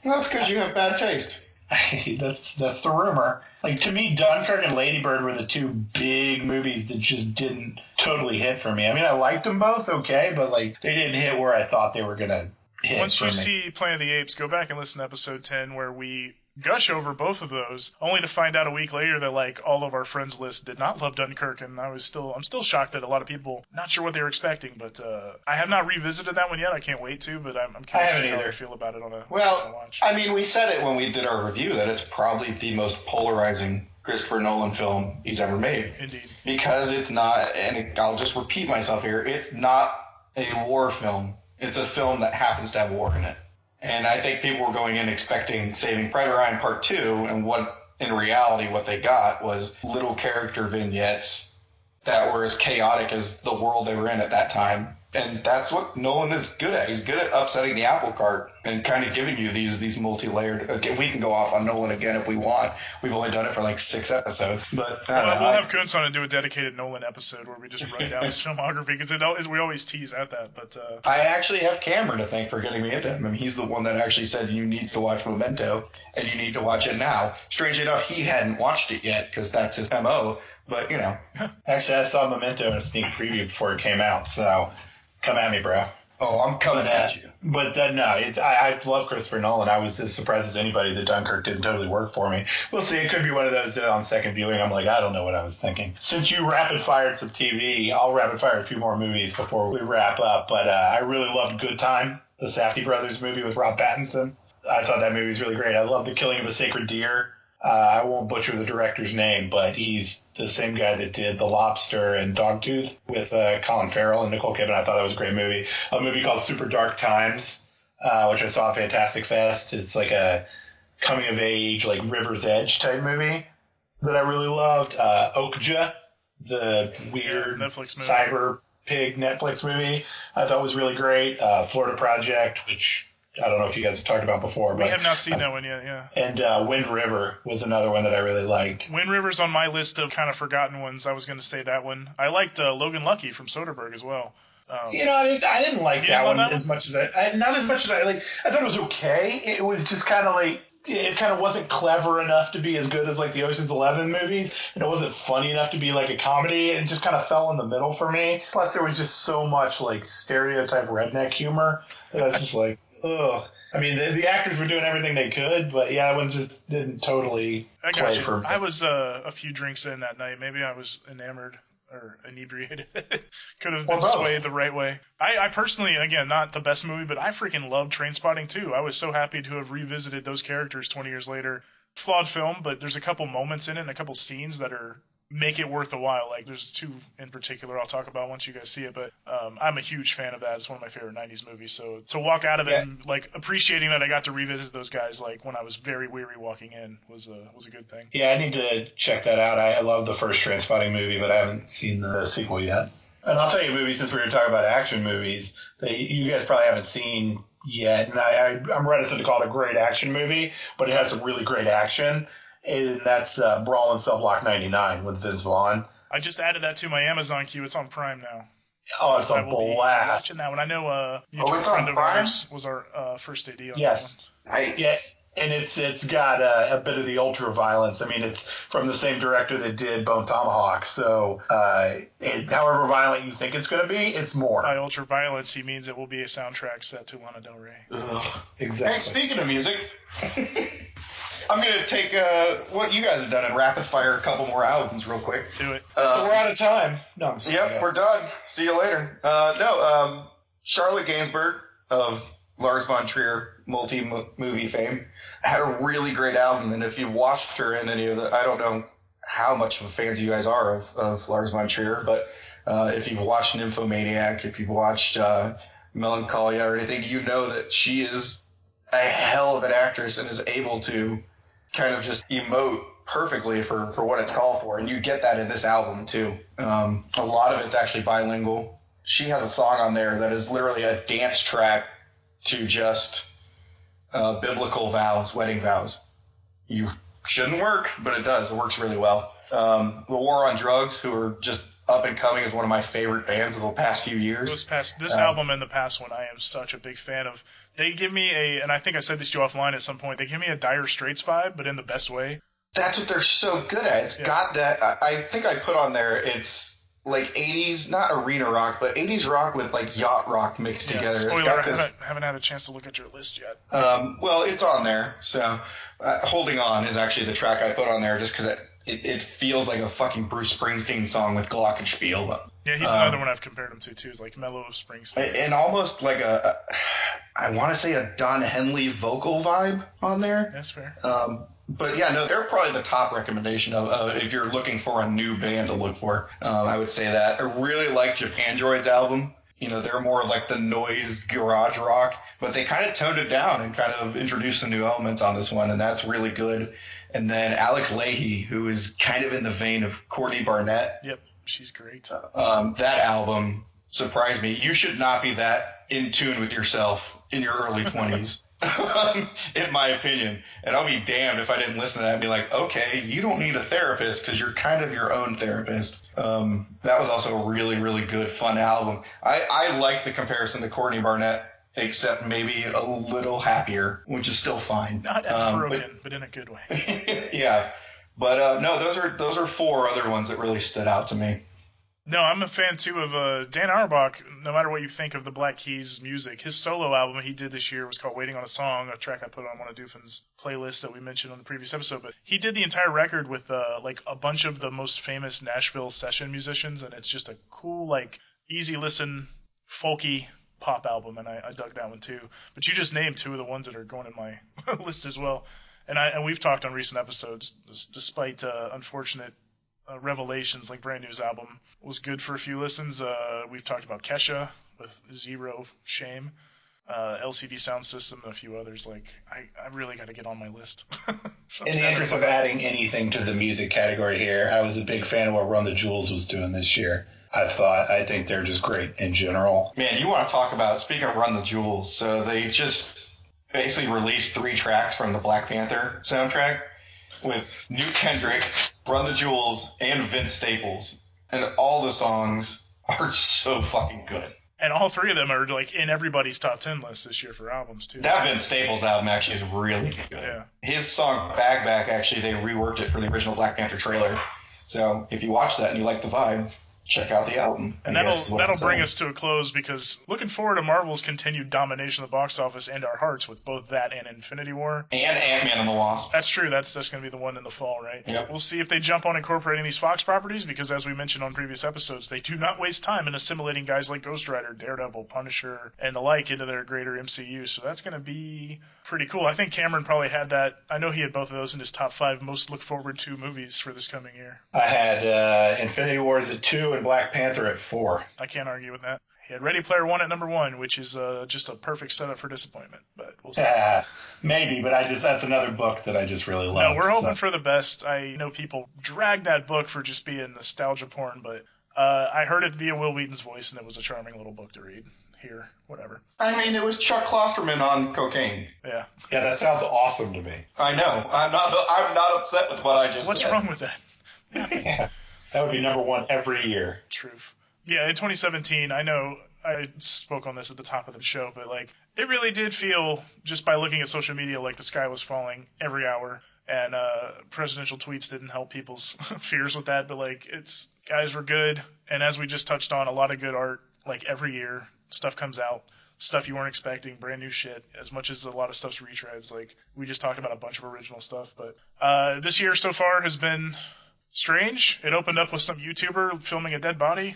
K: That's because you have bad taste.
L: That's the rumor. To me, Dunkirk and Lady Bird were the two big movies that just didn't totally hit for me. I mean, I liked them both, okay, but they didn't hit where I thought they were gonna hit.
J: Once you see Planet of the Apes, go back and listen to episode 10 where we gush over both of those, only to find out a week later that all of our friends list did not love Dunkirk, and I'm still shocked that a lot of people not sure what they were expecting. But I have not revisited that one yet. I can't wait to, but I'm curious to see how I feel about it on a watch.
K: I mean, we said it when we did our review that it's probably the most polarizing Christopher Nolan film he's ever made.
J: Indeed.
K: Because it's not, and I'll just repeat myself here, it's not a war film. It's a film that happens to have war in it. And I think people were going in expecting Saving Private Ryan Part 2, and in reality what they got was little character vignettes that were as chaotic as the world they were in at that time. And that's what Nolan is good at. He's good at upsetting the apple cart and kind of giving you these multi-layered. Again, we can go off on Nolan again if we want. We've only done it for 6 episodes. But
J: we'll have Kuntz on and do a dedicated Nolan episode where we just run down his filmography because we always tease at that. But
K: I actually have Cameron to thank for getting me into him. I mean, he's the one that actually said you need to watch Memento and you need to watch it now. Strangely enough, he hadn't watched it yet because that's his MO. But
L: Actually, I saw Memento in a sneak preview before it came out, so. Come at me, bro.
K: Oh, I'm coming at you.
L: But I love Christopher Nolan. I was as surprised as anybody that Dunkirk didn't totally work for me. We'll see. It could be one of those that on second viewing, I'm like, I don't know what I was thinking. Since you rapid-fired some TV, I'll rapid-fire a few more movies before we wrap up. But I really loved Good Time, the Safdie Brothers movie with Rob Pattinson. I thought that movie was really great. I love The Killing of a Sacred Deer. I won't butcher the director's name, but he's the same guy that did The Lobster and Dogtooth with Colin Farrell and Nicole Kidman. I thought that was a great movie. A movie called Super Dark Times, which I saw at Fantastic Fest. It's like a coming-of-age, River's Edge type movie that I really loved. Okja, the weird cyber pig Netflix movie, I thought was really great. Florida Project, which I don't know if you guys have talked about before.
J: We have not seen that one yet, yeah.
L: And Wind River was another one that I really liked.
J: Wind River's on my list of kind of forgotten ones. I was going to say that one. I liked Logan Lucky from Soderbergh as well.
L: I didn't like that one as much as I not as much as I like. I thought it was okay. It was just kind of it kind of wasn't clever enough to be as good as the Ocean's 11 movies, and it wasn't funny enough to be a comedy. It just kind of fell in the middle for me. Plus, there was just so much stereotype redneck humor that I was just ugh. I mean, the actors were doing everything they could, but that one just didn't totally play for me.
J: I was a few drinks in that night. Maybe I was enamored or inebriated. Could have been swayed the right way. I personally, again, not the best movie, but I freaking loved Trainspotting too. I was so happy to have revisited those characters 20 years later. Flawed film, but there's a couple moments in it and a couple scenes that make it worth the while. There's two in particular I'll talk about once you guys see it, but I'm a huge fan of that. It's one of my favorite 90s movies. So to walk out of it and appreciating that I got to revisit those guys when I was very weary walking in was a good thing.
L: Yeah, I need to check that out. I love the first Trainspotting movie, but I haven't seen the sequel yet. And I'll tell you a movie, since we were talking about action movies, that you guys probably haven't seen yet. And I'm reticent to call it a great action movie, but it has some really great action. and that's Brawl and Cell Block 99 with Vince Vaughn.
J: I just added that to my Amazon queue. It's on Prime now.
L: Oh, it's on blast.
J: Watching that one. I know
K: it's on Prime?
J: Was our first AD on
L: yes.
J: that one.
K: Nice.
L: Yeah, and it's got a bit of the ultra violence. I mean, it's from the same director that did Bone Tomahawk. So, however violent you think it's going to be, it's more.
J: By ultra violence, he means it will be a soundtrack set to Lana Del Rey.
K: Ugh.
L: Exactly.
K: Hey, speaking of music, I'm going to take what you guys have done and rapid fire a couple more albums real quick.
J: Do it.
L: So we're out of time. No, I'm sorry.
K: Yep, we're done. See you later. Charlotte Gainsbourg of Lars von Trier multi-movie fame had a really great album, and if you've watched her in any of the, I don't know how much of a fans you guys are of Lars von Trier, but if you've watched Nymphomaniac, if you've watched Melancholia or anything, you know that she is a hell of an actress and is able to kind of just emote perfectly for what it's called for, and you get that in this album too. A lot of it's actually bilingual. She has a song on there that is literally a dance track to just biblical vows, wedding vows. You shouldn't work, but it does. It works really well. The War on Drugs, who are just up and coming, is one of my favorite bands of the past few years.
J: This album and the past one, I am such a big fan of. They give me and I think I said this to you offline at some point, they give me a Dire Straits vibe, but in the best way.
K: That's what they're so good at. It's got that. I think I put on there, it's like 80s, not arena rock, but 80s rock with like yacht rock mixed together.
J: Spoiler, I haven't had a chance to look at your list yet.
K: Well, it's on there. So Holding On is actually the track I put on there just because it feels like a fucking Bruce Springsteen song with glockenspiel.
J: Yeah, he's another one I've compared him to too. Is like mellow Springsteen.
K: And almost like I want to say a Don Henley vocal vibe on there.
J: That's fair.
K: But yeah, no, they're probably the top recommendation of if you're looking for a new band to look for. I would say that. I really like Japandroid's album. You know, they're more like the noise garage rock, but they kind of toned it down and kind of introduced some new elements on this one, and that's really good. And then Alex Lahey, who is kind of in the vein of Courtney Barnett.
J: Yep, she's great.
K: That album surprised me. You should not be that in tune with yourself in your early 20s. In my opinion, and I'll be damned if I didn't listen to that and be like, okay, you don't need a therapist because you're kind of your own therapist. That was also a really, really good, fun album. I like the comparison to Courtney Barnett, except maybe a little happier, which is still fine.
J: Not as broken, but in a good way.
K: Yeah, but no, those are four other ones that really stood out to me.
J: No, I'm a fan too of Dan Auerbach. No matter what you think of the Black Keys music, his solo album he did this year was called Waiting on a Song, a track I put on one of Doofin's playlists that we mentioned on the previous episode. But he did the entire record with like a bunch of the most famous Nashville session musicians, and it's just a cool, like, easy listen, folky pop album, and I dug that one too. But you just named two of the ones that are going in my list as well. And we've talked on recent episodes, despite unfortunate revelations, like Brand New's album was good for a few listens. We've talked about Kesha with Zero Shame, LCD Sound System, and a few others. Like I really got to get on my list.
L: In the interest of adding anything to the music category here, I was a big fan of what Run the Jewels was doing this year. I think they're just great in general.
K: Man, you want to talk about, speaking of Run the Jewels, so they just basically released 3 tracks from the Black Panther soundtrack with Newt Kendrick, Run the Jewels, and Vince Staples. And all the songs are so fucking good.
J: And all 3 of them are like in everybody's top 10 list this year for albums too.
K: That Vince Staples album actually is really good.
J: Yeah.
K: His song Bag Back, actually, they reworked it for the original Black Panther trailer. So if you watch that and you like the vibe, check out the album.
J: And that'll bring us to a close, because looking forward to Marvel's continued domination of the box office and our hearts with both that and Infinity War.
K: And Ant-Man and the Wasp.
J: That's true. That's going to be the one in the fall, right?
K: Yep.
J: We'll see if they jump on incorporating these Fox properties, because as we mentioned on previous episodes, they do not waste time in assimilating guys like Ghost Rider, Daredevil, Punisher, and the like into their greater MCU. So that's going to be pretty cool. I think Cameron probably had that. I know he had both of those in his top 5 most look forward to movies for this coming year.
L: I had Infinity Wars at 2 and Black Panther at 4.
J: I can't argue with that. He had Ready Player One at number 1, which is just a perfect setup for disappointment. But we'll see.
L: Maybe, but that's another book that I just really love.
J: No, we're hoping for the best. I know people drag that book for just being nostalgia porn, but I heard it via Will Wheaton's voice, and it was a charming little book to read. here, whatever.
K: I mean, it was Chuck Klosterman on cocaine.
J: Yeah.
L: Yeah, that sounds awesome to me.
K: I know. I'm not upset with what I just said.
J: What's wrong with that?
L: Yeah, that would be number one every year.
J: Truth. Yeah, in 2017, I know I spoke on this at the top of the show, but like it really did feel, just by looking at social media, like the sky was falling every hour. And presidential tweets didn't help people's fears with that, but like guys were good. And as we just touched on, a lot of good art, like every year, stuff comes out, stuff you weren't expecting, brand new shit. As much as a lot of stuff's retreads, like we just talked about a bunch of original stuff. But this year so far has been strange. It opened up with some YouTuber filming a dead body.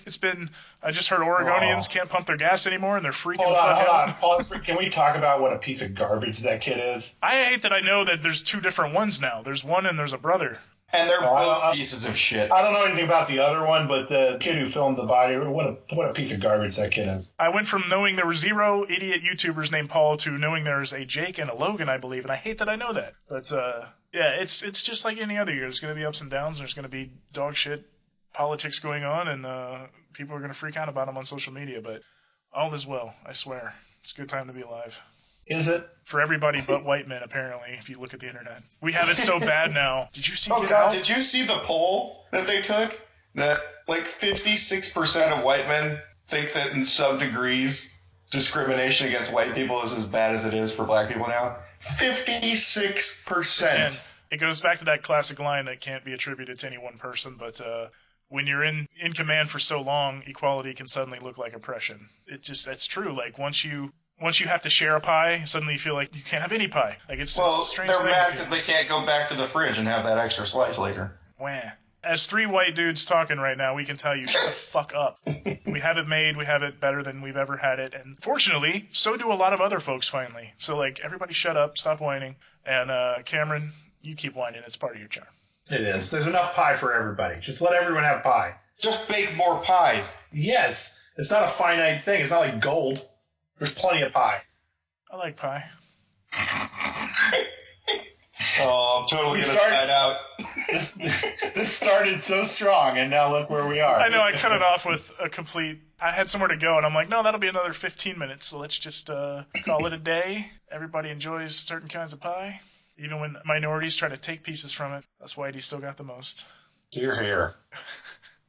J: I just heard Oregonians can't pump their gas anymore, and they're freaking the fuck out.
L: Pause. Can we talk about what a piece of garbage that kid is?
J: I hate that I know that there's two different ones now. There's one and there's a brother.
K: And they're both pieces of shit.
L: I don't know anything about the other one, but the kid who filmed the body, what a piece of garbage that kid is.
J: I went from knowing there were 0 idiot YouTubers named Paul to knowing there's a Jake and a Logan, I believe, and I hate that I know that. But yeah, it's just like any other year. There's going to be ups and downs. There's going to be dog shit politics going on, and people are going to freak out about them on social media. But all is well, I swear. It's a good time to be alive.
L: Is it?
J: For everybody but white men, apparently, if you look at the internet. We have it so bad now. Did you see
K: Oh, God, did you see the poll that they took? That, like, 56% of white men think that in some degrees discrimination against white people is as bad as it is for black people now? 56%.
J: And it goes back to that classic line that can't be attributed to any one person, but when you're in command for so long, equality can suddenly look like oppression. That's true. Like, once you have to share a pie, suddenly you feel like you can't have any pie. Like it's a strange thing.
K: They're mad because they can't go back to the fridge and have that extra slice later.
J: Wah. As 3 white dudes talking right now, we can tell you, shut the fuck up. We have it made. We have it better than we've ever had it. And fortunately, so do a lot of other folks finally. So, like, everybody shut up, stop whining. And Cameron, you keep whining. It's part of your charm.
L: It is. There's enough pie for everybody. Just let everyone have pie.
K: Just bake more pies.
L: Yes. It's not a finite thing. It's not like gold. There's plenty of pie.
J: I like pie.
K: Oh, I'm totally going to find out.
L: This started so strong, and now look where we are.
J: I know, I cut it off with a complete... I had somewhere to go, and I'm like, no, that'll be another 15 minutes, so let's just call it a day. Everybody enjoys certain kinds of pie. Even when minorities try to take pieces from it, that's Whitey still got the most.
K: Hear, hear.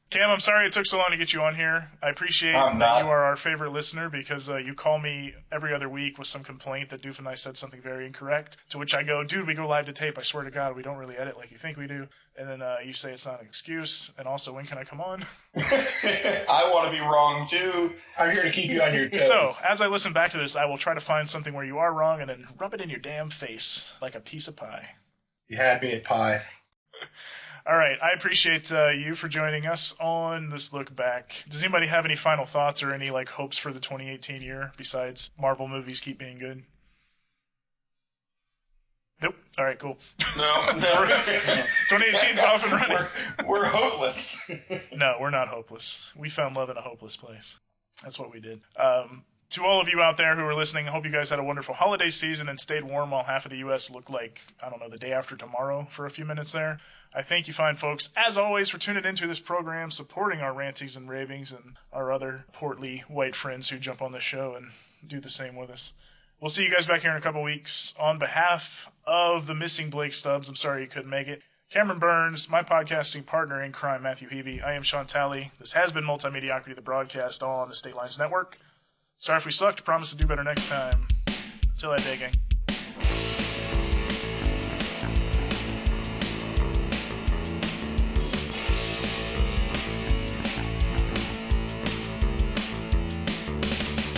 J: Cam, I'm sorry it took so long to get you on here. I appreciate that you are our favorite listener because you call me every other week with some complaint that Doof and I said something very incorrect, to which I go, dude, we go live to tape. I swear to God, we don't really edit like you think we do. And then you say it's not an excuse. And also, when can I come on?
K: I want to be wrong, too.
L: I'm here to keep you on your toes.
J: So, as I listen back to this, I will try to find something where you are wrong and then rub it in your damn face like a piece of pie.
L: You had me at pie.
J: All right, I appreciate you for joining us on this look back. Does anybody have any final thoughts or any like hopes for the 2018 year besides Marvel movies keep being good? Nope. All right, cool.
K: No.
J: 2018's off and running.
K: We're hopeless.
J: No, we're not hopeless. We found love in a hopeless place. That's what we did. To all of you out there who are listening, I hope you guys had a wonderful holiday season and stayed warm while half of the U.S. looked like, I don't know, the day after tomorrow for a few minutes there. I thank you fine folks, as always, for tuning into this program, supporting our rantings and ravings and our other portly white friends who jump on the show and do the same with us. We'll see you guys back here in a couple weeks. On behalf of the missing Blake Stubbs, I'm sorry you couldn't make it. Cameron Burns, my podcasting partner in crime, Matthew Heavey. I am Sean Talley. This has been Multimediocrity, the broadcast on the State Lines Network. Sorry if we sucked. Promise to do better next time. Until that day, gang.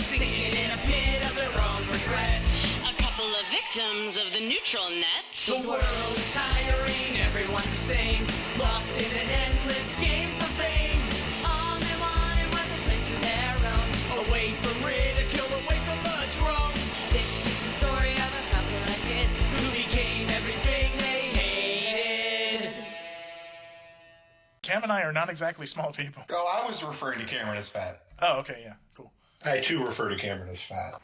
M: Sinking in a pit of their own regret. A couple of victims of the neutral net. The world is tiring. Everyone's the same. Lost in an endless game for fame. All they wanted was a place of their own. Away from ridicule, away from the drones. This is the story of a couple of kids who became everything they hated.
J: Cam and I are not exactly small people.
K: Oh, I was referring to Cameron as fat.
J: Oh, okay, yeah, cool.
L: I, too, refer to Cameron as fat.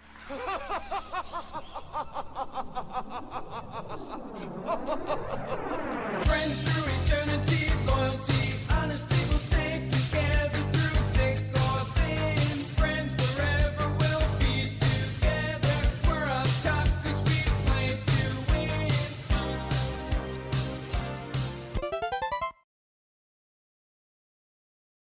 A: Friends through eternity, loyalty.